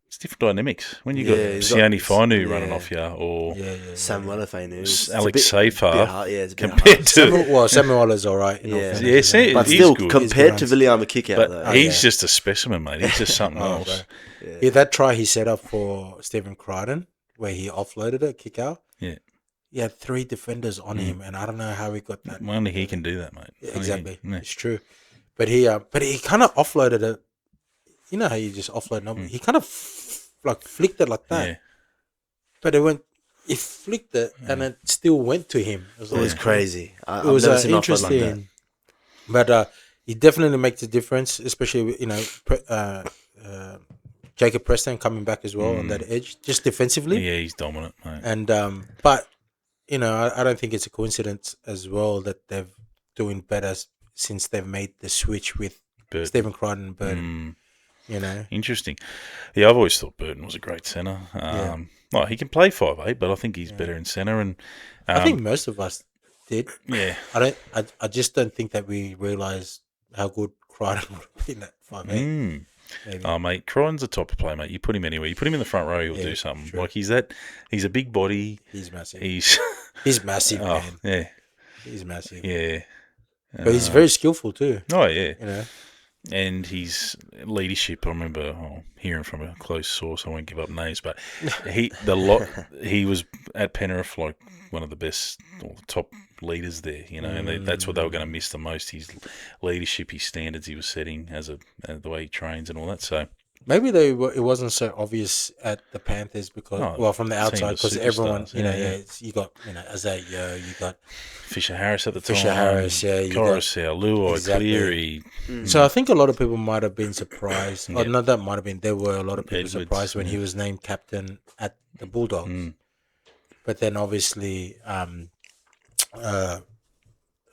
It's different dynamics. When you got Sione Fainu running off you, or Samuel Fainu, Alex Seyfarth, it's a bit compared to... Samuel is all right. But still, compared to Viliama kick-out, though. He's just a specimen, mate. He's just something else. Yeah, that try he set up for Stephen Crichton, where he offloaded it, kick out. Yeah. He had 3 defenders on him, and I don't know how he got that. Only he can do that, mate. Exactly. It's true. But he kind of offloaded it. You know how you just offload number? He kind of flicked it like that. Yeah. But he flicked it and it still went to him. It was crazy. It was interesting. Like but he definitely makes a difference, especially, you know, Jacob Preston coming back as well on that edge, just defensively. Yeah, he's dominant, mate. And but you know, I don't think it's a coincidence as well that they're doing better since they've made the switch with Stephen Crichton and Burton. You know, interesting. Yeah, I've always thought Burton was a great centre. Well, he can play 5'8", but I think he's better in centre. And I think most of us did. Yeah, I just don't think that we realise how good Crichton would have been at 5'8". Oh, mate, Crichton's a top player, mate. You put him anywhere. You put him in the front row, he'll do something. True. Like he's a big body. He's massive. He's massive, man. Yeah, he's massive. Yeah, but he's very skillful too. Oh yeah, you know. And his leadership, I remember hearing from a close source. I won't give up names, but he was at Penrith like one of the best or the top leaders there, you know, and that's what they were going to miss the most. His leadership, his standards he was setting as the way he trains and all that. So maybe it wasn't so obvious at the Panthers because from the outside, because everyone, you know, you got, you know, Isaiah, you got Fisher Harris at the time. Fisher Harris, Coruscant, Luai, Cleary. So I think a lot of people might have been surprised. Or not that might have been. There were a lot of people surprised when he was named captain at the Bulldogs. But then obviously,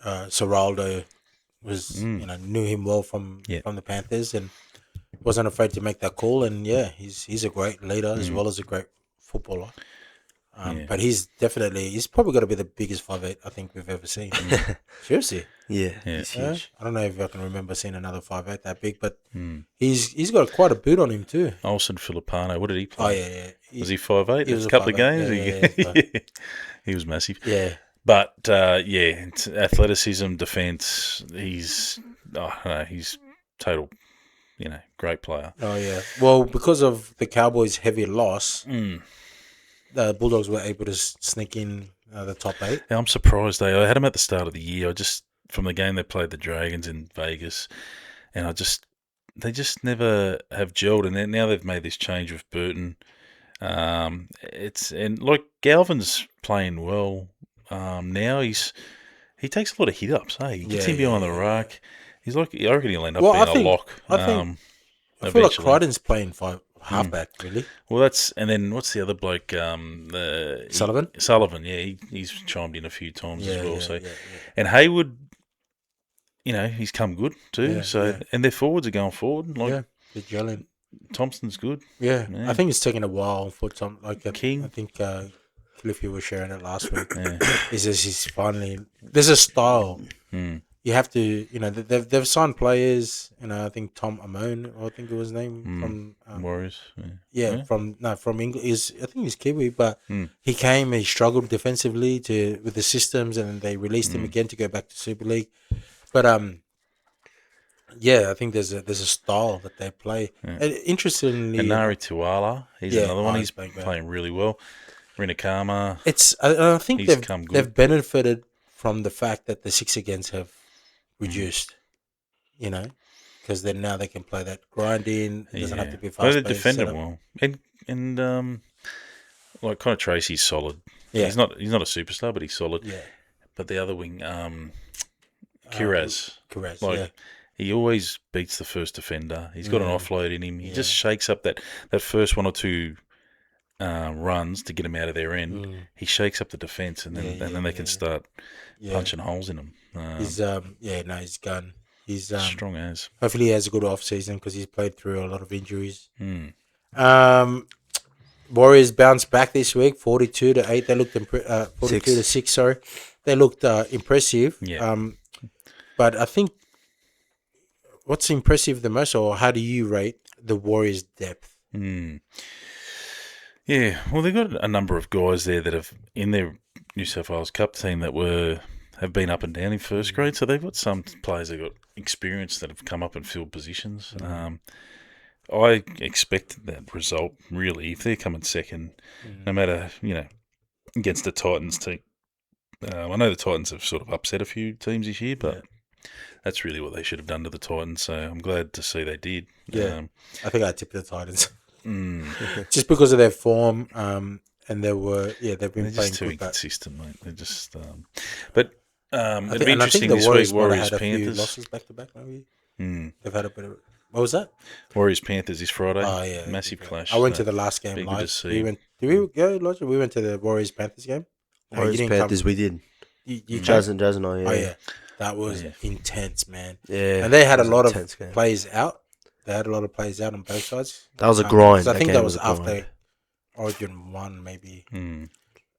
Seraldo was, you know, knew him well from the Panthers and wasn't afraid to make that call. And he's a great leader as well as a great footballer. But he's probably got to be the biggest 5'8" I think we've ever seen. Seriously. Yeah, he's huge. I don't know if I can remember seeing another 5'8" that big, but he's got quite a boot on him too. Olsen Filipano, what did he play? Oh yeah. Was he 5'8"? He was a couple of games. Yeah, he was massive. Yeah. But athleticism, defence. He's total. You know, great player. Oh yeah. Well, because of the Cowboys' heavy loss, the Bulldogs were able to sneak in the top 8. Yeah, I'm surprised. I had them at the start of the year. From the game they played the Dragons in Vegas, and they just never have gelled. And then now they've made this change with Burton. Like Galvin's playing well now. He takes a lot of hit ups. Hey, he gets in behind the ruck. He's like, I reckon he'll end up being a lock. I feel like Crichton's playing halfback, really. Well, and then what's the other bloke? Sullivan? Sullivan, yeah, he's chimed in a few times as well. And Hayward, you know, he's come good too. And their forwards are going forward. Like, they're gelling. Thompson's good. Yeah, I think it's taken a while for Tom. Like King, I think Cliffy was sharing it last week. He says he's finally. There's a style. You have to, you know, they've signed players. You know, I think Tom Amon, I think it was his name from Warriors. From England. I think he's Kiwi, but he came. He struggled defensively with the systems, and they released him again to go back to Super League. But I think there's a style that they play. And interestingly, and Nari Tuala, he's another one. He's playing really well. Rinakama. I think they've benefited from the fact that the 6 against have reduced, you know, because then now they can play that grind in. It doesn't have to be fast. Well, they defend him well, and like Connor Tracy's solid. Yeah, he's not a superstar, but he's solid. Yeah, but the other wing, Kiraz, he always beats the first defender. He's got an offload in him. He just shakes up that first one or two runs to get him out of their end. He shakes up the defence, and then they can start punching holes in them. He's he's gone. He's Strong as. hopefully he has a good off season because he's played through a lot of injuries. Mm. Warriors bounced back this week, 42-8. They looked 42-6. Sorry, they looked impressive. Yeah. But I think what's impressive the most, or how do you rate the Warriors' depth? Yeah, well, they've got a number of guys there that have in their New South Wales Cup team that have been up and down in first grade. So they've got some players that got experience that have come up and filled positions. I expected that result, really. If they're coming second, no matter, against the Titans team. I know the Titans have sort of upset a few teams this year, but that's really what they should have done to the Titans. So I'm glad to see they did. Yeah, I think I tipped the Titans. Just because of their form, and they've been playing too good, inconsistent, mate. They're just, but it'd I be think interesting the this Warriors week. Warriors had a few Panthers losses back to back, maybe. They've had a bit of. What was that? Warriors Panthers this Friday. Oh yeah, massive clash. I went to the last game live. Did we go, Lodger? We went to the Warriors Panthers game. Warriors Panthers, we did. You Jazz and I. Yeah. Oh yeah, that was intense, man. Yeah, and they had a lot of game. players out. They had a lot of players out on both sides. That was a grind. I think that was after Origin 1, maybe. And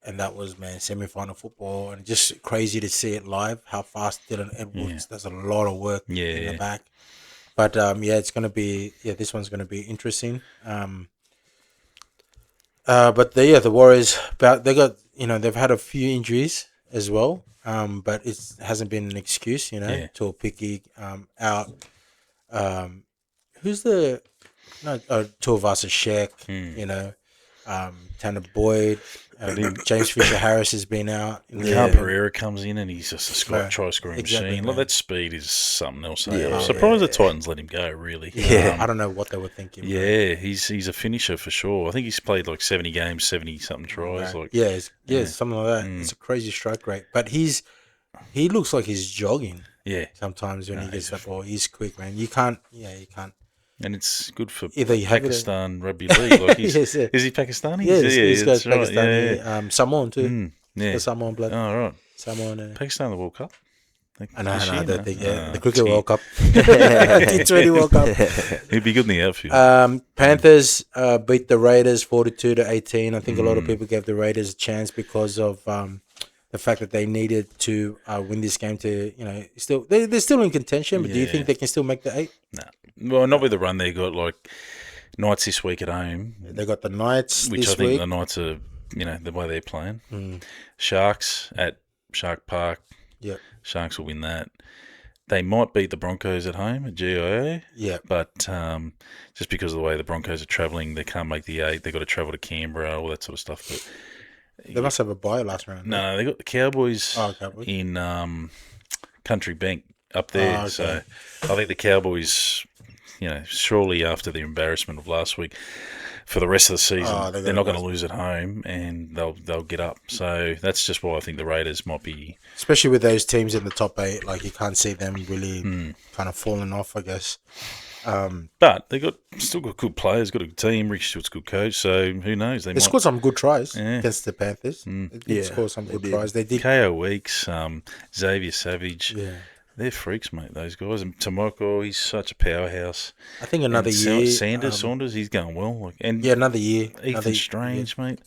that was, man, semi-final football. And just crazy to see it live, how fast Dylan Edwards does a lot of work in the back. But, it's going to be, this one's going to be interesting. But the Warriors, they got, they've had a few injuries as well. But it hasn't been an excuse, Tor Picky out. Who's the Tuivasa Sheck, Tanner Boyd, James Fisher-Harris has been out. Pereira comes in and he's just a try-scoring machine. Look, that speed is something else. I'm surprised the Titans let him go, really. Yeah, I don't know what they were thinking. Yeah, he's a finisher for sure. I think he's played like 70 games, 70-something tries. Right. Something like that. It's a crazy strike rate. But he looks like he's jogging. Yeah. Sometimes when he gets that ball, he's quick, man. You can't. And it's good for either you Pakistan Rugby League. Like is he Pakistani? Yeah, this guy's right. Pakistani. Yeah. Samoan too. The Samoan blood. Oh, right. Samoan. Pakistan the World Cup? I don't think. The Cricket World Cup. T20 World Cup. He'd be good in the outfield. Panthers beat the Raiders 42-18. I think a lot of people gave the Raiders a chance because of the fact that they needed to win this game to, they're still in contention, but do you think they can still make the 8? No. Well, not with the run they got, like Knights this week at home. They got the Knights which this I think week. the Knights are, the way they're playing. Sharks at Shark Park. Yeah. Sharks will win that. They might beat the Broncos at home at GIA. Yeah. But just because of the way the Broncos are travelling, they can't make the 8. They've got to travel to Canberra, all that sort of stuff. But they must have a bye last round. No, they got the Cowboys, in Country Bank up there. Okay. So I think the Cowboys, surely after the embarrassment of last week, for the rest of the season, they're not going to lose at home, and they'll get up. So that's just why I think the Raiders might be, especially with those teams in the top 8. Like you can't see them really kind of falling off, I guess. But they still got good players, got a team. Rick Stewart's a good coach, so who knows? They scored some good tries against the Panthers. They did score some good tries. They did. KO Weeks, Xavier Savage. Yeah. They're freaks, mate, those guys. And Tomoko, he's such a powerhouse. I think another year. Saunders, he's going well. Another year. Ethan Strange, mate.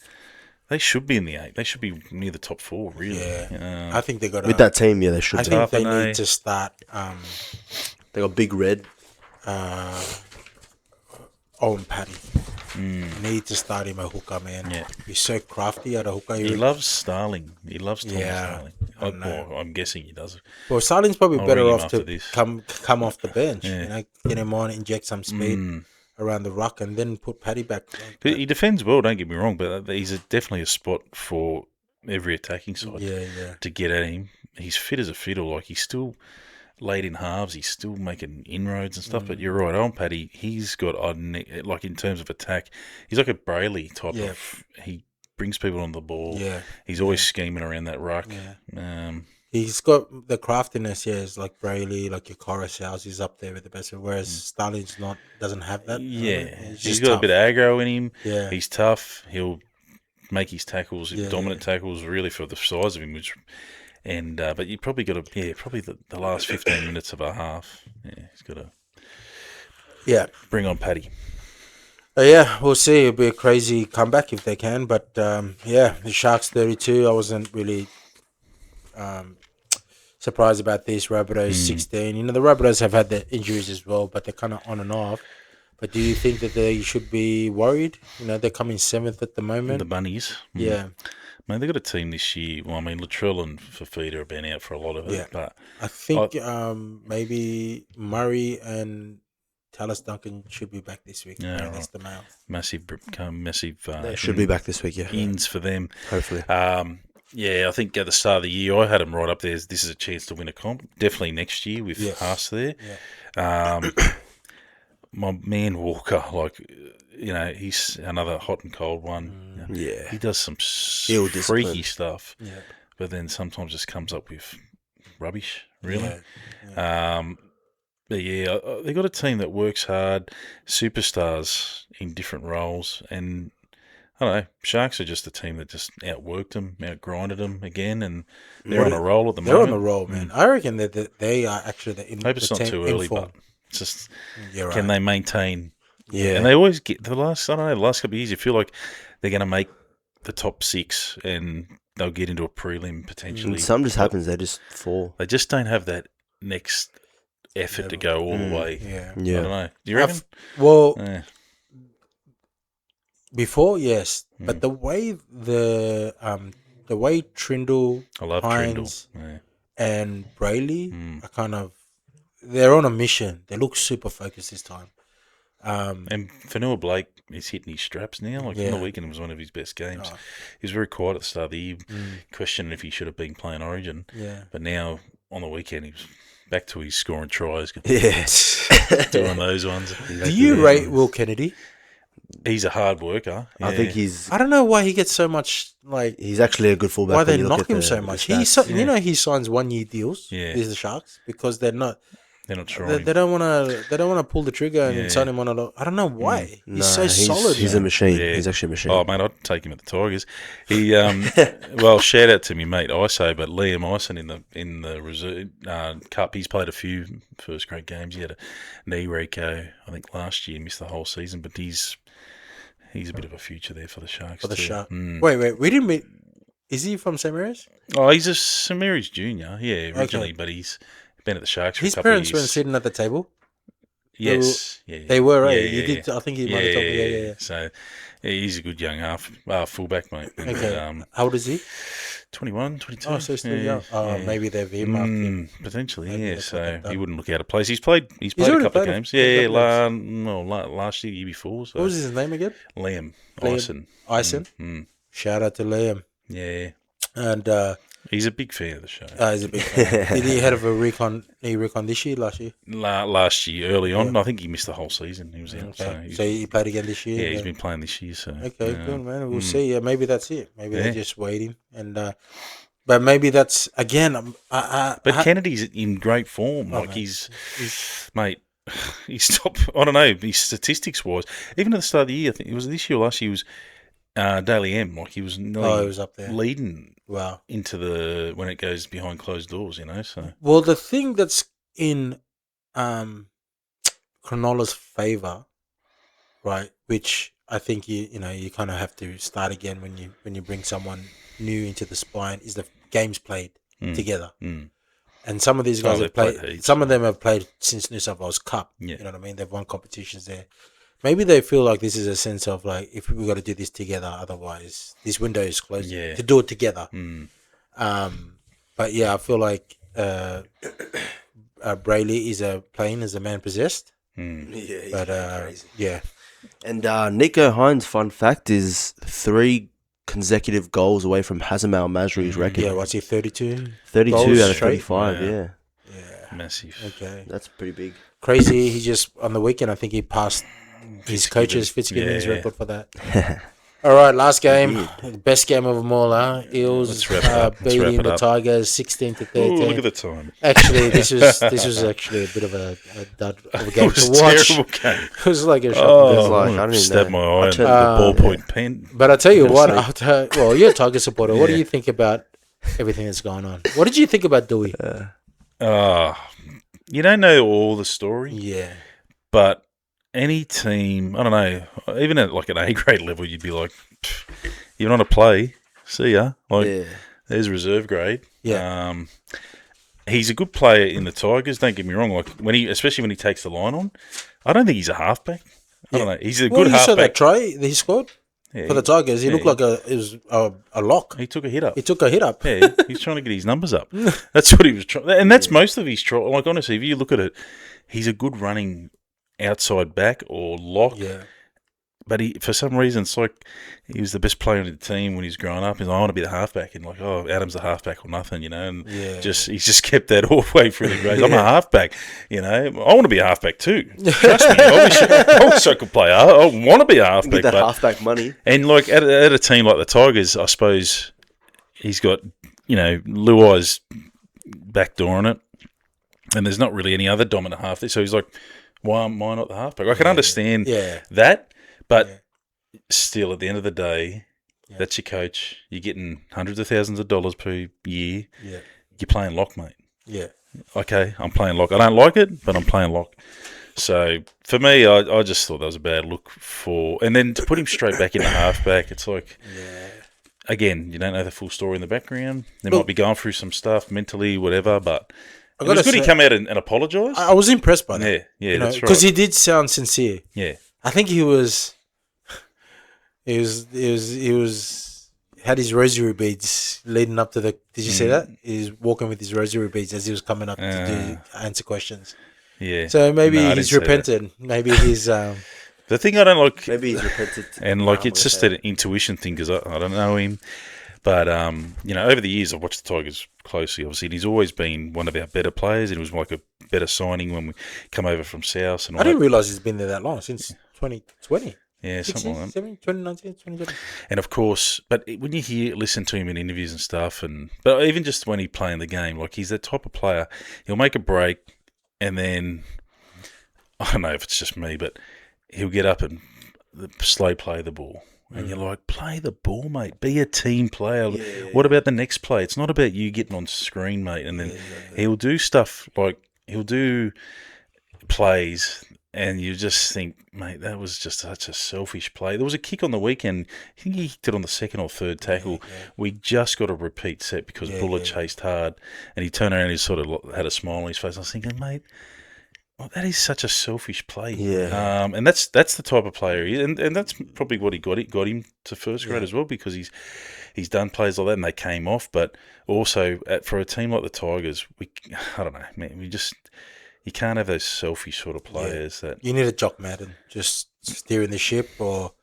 They should be in the 8. They should be near the top 4, really. Yeah. I think they got with that team. Yeah, they should. I think they need to start. They got Big Red. Owen Paddy. Need to start him a hooker, man. Yeah. He's so crafty at a hooker. He loves Starling. He loves Starling. I'm guessing he does. Well, Starling's probably better off to come off the bench. Get him on, inject some speed around the ruck, and then put Paddy back. He defends well, don't get me wrong, but he's definitely a spot for every attacking side to get at him. He's fit as a fiddle. Like, he's still late in halves, he's still making inroads and stuff. But you're right, on Paddy, he's got like in terms of attack, he's like a Brayley type of. He brings people on the ball. Yeah, he's always scheming around that ruck. Yeah. He's got the craftiness. Yeah, it's like Brayley, like your Coruscant. He's up there with the best. Whereas Starling's doesn't have that. Yeah, he's got a bit of aggro in him. Yeah, he's tough. He'll make his tackles, dominant tackles, really for the size of him, which. And but you probably got to probably the last 15 minutes of a half. Yeah, he's got to bring on Paddy. We'll see. It'll be a crazy comeback if they can. But the Sharks 32. I wasn't really surprised about this. Rabbitohs 16. You know, the Rabbitohs have had their injuries as well, but they're kind of on and off. But do you think that they should be worried? You know, they're coming 7th at the moment. The Bunnies. Yeah. Man, they've got a team this year. Well, I mean, Latrell and Fafita have been out for a lot of it. Yeah. But I think maybe Murray and Tallis Duncan should be back this week. Yeah, That's the mail. Massive. They should be back this week, yeah. Ins for them. Hopefully. I think at the start of the year, I had them right up there. This is a chance to win a comp. Definitely next year with Haas there. Yeah. My man Walker, he's another hot and cold one. Yeah. He does some freaky stuff, but then sometimes just comes up with rubbish, really. They got a team that works hard, superstars in different roles, and I don't know, Sharks are just a team that just outworked them, outgrinded them again, and they're on a roll at the moment. They're on a roll, man. I recken that they are actually the Hope it's not too early, but it's just can they maintain? Yeah, and they always get the last couple of years. You feel like they're going to make the top 6 and they'll get into a prelim potentially. And some just happens; they just fall. They just don't have that next effort to go all the way. Yeah. I don't know. Do you reckon? Before, yes, but the way Trindle, I love Hines, Trindle, and Brayley are they're on a mission. They look super focused this time. And Fanua Blake is hitting his straps now. On the weekend, it was one of his best games. He was very quiet at the start of the year, questioning if he should have been playing Origin. Yeah. But now, on the weekend, he was back to his scoring tries. Yes. Doing those ones. Do you rate Will Kennedy? He's a hard worker. Yeah. I think he's... I don't know why he gets so much, He's actually a good fullback. Why they knock him so much. He signs 1-year deals with the Sharks because they're not trying. They don't want to pull the trigger and sign him on a lot. I don't know why. He's so solid. He's a machine. Yeah. He's actually a machine. Oh, mate, I'd take him at the Tigers. He, well, shout out to me mate Iso, but Liam Ison in the reserve cup. He's played a few first grade games. He had a knee reco, I think last year, missed the whole season, but he's a bit of a future there for the Sharks. For the Sharks. Wait, we didn't meet. Is he from St Mary's? Oh, he's a St Mary's junior, originally, but he's been at the Sharks for a couple of years. His parents weren't sitting at the table? Yes. They were, right? You did. I think he might have told me. Yeah. So he's a good young fullback, mate. Okay. How old is he? 21, 22. Oh, so still young. Maybe they've earmarked him. Potentially, so he wouldn't look out of place. He's played a couple of games. Last year before. So. What was his name again? Liam Ison. Ison? Shout out to Liam. Yeah. And he's a big fan of the show. He's a big fan. Did he have a recon this year, last year? Last year, early on. I think he missed the whole season. He was out. Okay. So he played again this year? Yeah, he's been playing this year. So okay, good, man. We'll see. Yeah, maybe that's it. Maybe they're just waiting. And but maybe that's, again... but Kennedy's in great form. He's top... I don't know, his statistics-wise. Even at the start of the year, I think it was this year or last year, he was... Daily M, he was nearly was up there. leading into when it goes behind closed doors, so. Well, the thing that's in Cronulla's favour, right, which I think you kind of have to start again when you bring someone new into the spine, is the games played together. And some of these guys have played, some of them have played since New South Wales Cup, you know what I mean? They've won competitions there. Maybe they feel like this is a sense of if we've got to do this together, otherwise this window is closed to do it together. But I feel like Brayley is playing as a man possessed. Yeah, crazy. Yeah. And Nico Hines, fun fact, is 3 consecutive goals away from Hazem Al-Masri's record. Yeah, what's he, 32? 32 out of straight? 35, Yeah. Massive. Okay. That's pretty big. Crazy. He just, on the weekend, I think he passed his coach's Fitzgibbon's record for that. All right, last game, the best game of them all, Eels beating the Tigers 16-13. Ooh, look at the time. Actually, this was actually a bit of a dud of a game to watch. Terrible game. It was like a shock. I don't stabbed my eye on the ballpoint pen. But I tell you what, you're a Tiger supporter. What do you think about everything that's going on. What did you think about Dewey? You don't know all the story, Yeah. but any team, I don't know, even at like an A grade level, you'd be like, you're not a play. See ya. Like, there's reserve grade. Yeah. He's a good player in the Tigers. Don't get me wrong. Like especially when he takes the line on, I don't think he's a halfback. I don't know. He's a good halfback. You saw that try that he scored for the Tigers. He looked like it was a lock. He took a hit up. Yeah, he's trying to get his numbers up. That's what he was trying. And that's most of his try. Like, honestly, if you look at it, he's a good running outside back or lock. Yeah. But for some reason, it's like he was the best player on the team when he was growing up. He's like, I want to be the halfback. And like, oh, Adam's the halfback or nothing, you know. And he's just kept that all the way through the grades. I'm a halfback, you know. I want to be a halfback too. Trust me. I wish I could play. I want to be a halfback. Get that halfback money. And like at a team like the Tigers, I suppose he's got, you know, Luai's backdooring it. And there's not really any other dominant half there. So he's like, why am I not the halfback? I can understand that. But still, at the end of the day, that's your coach. You're getting hundreds of thousands of dollars per year. Yeah. You're playing lock, mate. Yeah. Okay, I'm playing lock. I don't like it, but I'm playing lock. So, for me, I just thought that was a bad look for... And then to put him straight back into halfback, it's like... Yeah. Again, you don't know the full story in the background. They might be going through some stuff mentally, whatever, but... It was good he come out and apologised. I was impressed by that. Yeah, that's right. Because he did sound sincere. Yeah. I think he had his rosary beads leading up to the. Did you see that? He's walking with his rosary beads as he was coming up to answer questions. Yeah. So maybe he's repented. Maybe he's. The thing I don't like. Maybe he's repented. And like it's just an intuition thing because I don't know him, but you know, over the years I've watched the Tigers closely. Obviously, and he's always been one of our better players. And it was like a better signing when we come over from South. And all I didn't realise he's been there that long since 2020. Yeah, something like that. 2019, 2020. And of course, but when you listen to him in interviews and stuff, but even just when he playing the game, like he's that type of player, he'll make a break and then, I don't know if it's just me, but he'll get up and slow play the ball. And you're like, play the ball, mate. Be a team player. Yeah. What about the next play? It's not about you getting on screen, mate. And then he'll do stuff like he'll do plays and you just think, mate, that was just such a selfish play. There was a kick on the weekend. I think he kicked it on the second or third tackle. Yeah. We just got a repeat set because Buller chased hard. And he turned around and he sort of had a smile on his face. I was thinking, mate, well, that is such a selfish play. Yeah. And that's the type of player he is. And that's probably what got him to first grade as well because he's done plays like that and they came off. But also, for a team like the Tigers, I don't know, man, you can't have those selfish sort of players that... You need a Jock Madden, just steering the ship or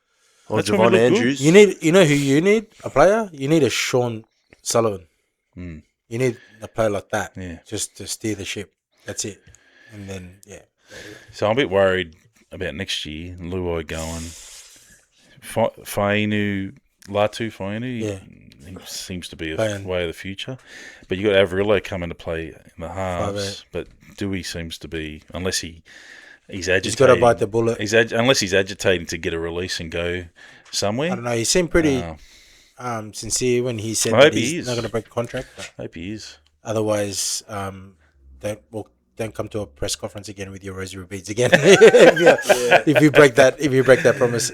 Javon Andrews. You know who you need? A player? You need a Sean Sullivan. Mm. You need a player like that just to steer the ship. That's it. And then, So I'm a bit worried about next year. Luai going. Latu Fainu, he seems to be a way of the future. But you got Averillo coming to play in the halves. But Dewey seems to be, unless he's agitating. He's got to bite the bullet. Unless he's agitating to get a release and go somewhere. I don't know. He seemed pretty sincere when he said that he's not going to break the contract. I hope he is. Otherwise, don't come to a press conference again with your rosary beads again. If you break that promise.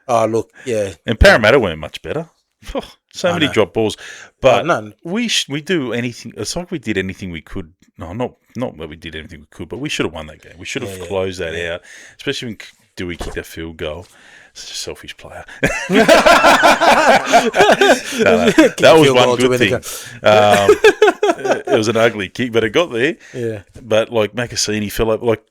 But look, and Parramatta weren't much better. So many drop balls, but we do anything. It's like we did anything we could. No, not that we did anything we could, but we should have won that game. We should have closed that out, especially when Dewey kicked that field goal. Such a selfish player. That was one good thing. It was an ugly kick, but it got there. Yeah. But like Macassini fell up like.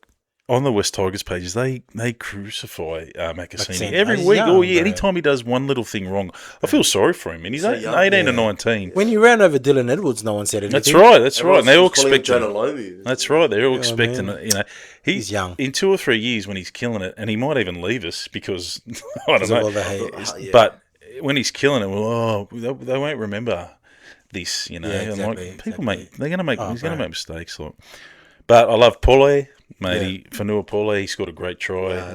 On the West Tigers pages, they crucify Macassini every week. Anytime he does one little thing wrong, I feel sorry for him. And he's 18 or 19. When you ran over Dylan Edwards, no one said anything. That's right. And they all expect him. That's right. They're all expecting it. You know, he's young. In 2 or 3 years, when he's killing it, and he might even leave us because I don't know. But when he's killing it, they won't remember this. You know, exactly, and like people they're going to make. He's going to make mistakes. But I love Paulo. mate. Paulo, he scored a great try.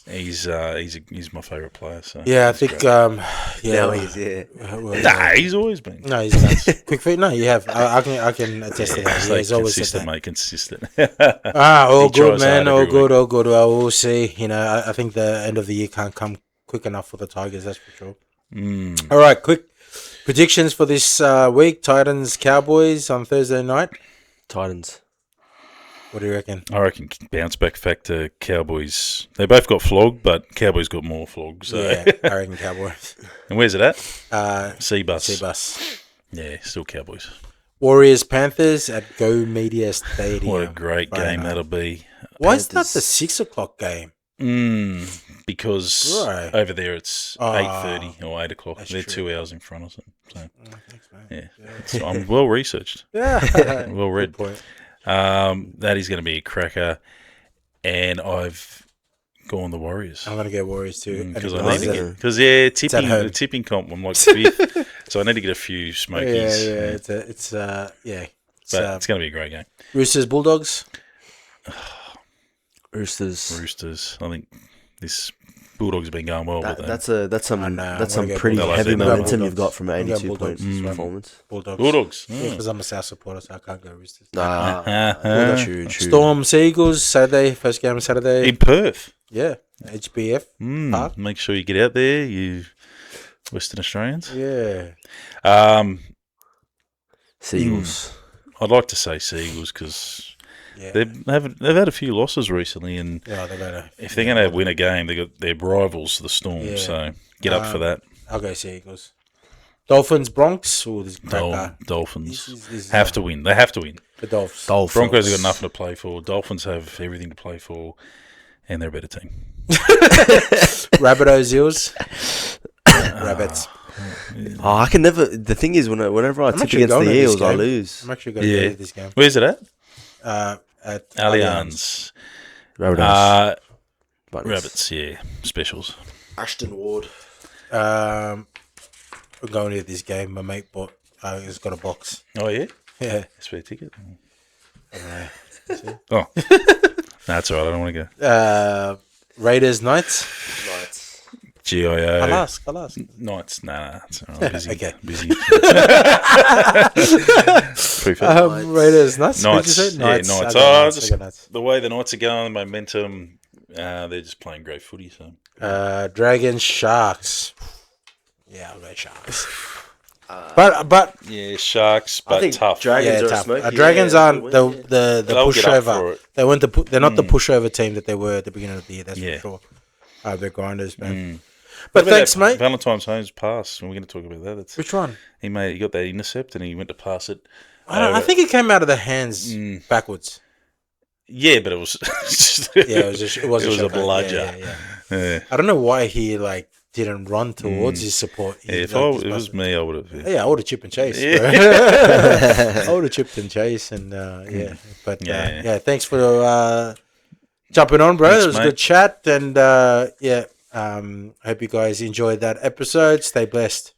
He's my favourite player. So I think. Now he's he's always been. No, he's not. Quick feet. No, you have. I can attest to that. He's always consistent, mate. Consistent. All good, man. All good. All good. We'll see. I think the end of the year can't come quick enough for the Tigers. That's for sure. All right, quick predictions for this week: Titans, Cowboys on Thursday night. Titans. What do you reckon? I reckon bounce back factor Cowboys. They both got flogged, but Cowboys got more flogged. So. Yeah, I reckon Cowboys. And where's it at? Seabus. Yeah, still Cowboys. Warriors, Panthers at Go Media Stadium. What a great game that'll be. Why is that the 6 o'clock game? Because over there it's 8:30 or 8 o'clock. They're true. 2 hours in front of them. So. Thanks, man. Yeah. So I'm well researched. Yeah. Well read. Good point. That is going to be a cracker, and I've gone the Warriors. I'm going to go Warriors too. Because the tipping comp, I'm like 5th, so I need to get a few smokies. Yeah. It's going to be a great game. Roosters, Bulldogs. Roosters. I think this Bulldogs have been going well. That's some pretty heavy momentum you've got from an 82 point performance. Bulldogs. Yeah, because I'm a South supporter, so I can't go Roosters. True. Storm, Seagulls, Saturday. First game Saturday. In Perth. Yeah. HBF. Park. Make sure you get out there, you Western Australians. Yeah. Seagulls. I'd like to say Seagulls because... Yeah. They've had a few losses recently, and if they're going to win a game, they got their rivals, the Storm. So get up for that. I'll go Seagulls. Dolphins, Bronx. Dolphins have to win. They have to win. The Dolphins. Broncos have got nothing to play for. Dolphins have everything to play for, and they're a better team. Rabbitohs, Eels. Rabbits. I can never. The thing is, whenever I tip against the Eels, I lose. I'm actually going to go to this game. Where's it at? At Allianz. Rabbits, yeah. Specials. Ashton Ward. I'm going to this game. My mate he's got a box. Oh, yeah? Yeah. Spare ticket? Oh. No, that's all right. I don't want to go. Raiders, Knights. GIO. I'll ask. Nights, nah. It's all right. Busy. Okay. Busy. Raiders, Knights. Knights. Knights. Yeah, Knights. The way the Knights are going, the momentum, they're just playing great footy. So. Dragons, Sharks. Yeah, I'll go Sharks. But yeah, Sharks, but I think tough. Dragons are tough. smoky. Dragons aren't the pushover. They're not the pushover team that they were at the beginning of the year. That's for sure. They're grinders, man. But thanks, mate. Valentine's Holmes pass. We're going to talk about that. Which one? He got that intercept and he went to pass it. I think it came out of the hands backwards. Yeah, but it was. It was a bludger. Yeah. I don't know why he didn't run towards his support. If it was me, I would have. Yeah, I would have chipped and chased. I would have chipped and chased, and But thanks for jumping on, bro. It was a good chat, and hope you guys enjoyed that episode. Stay blessed.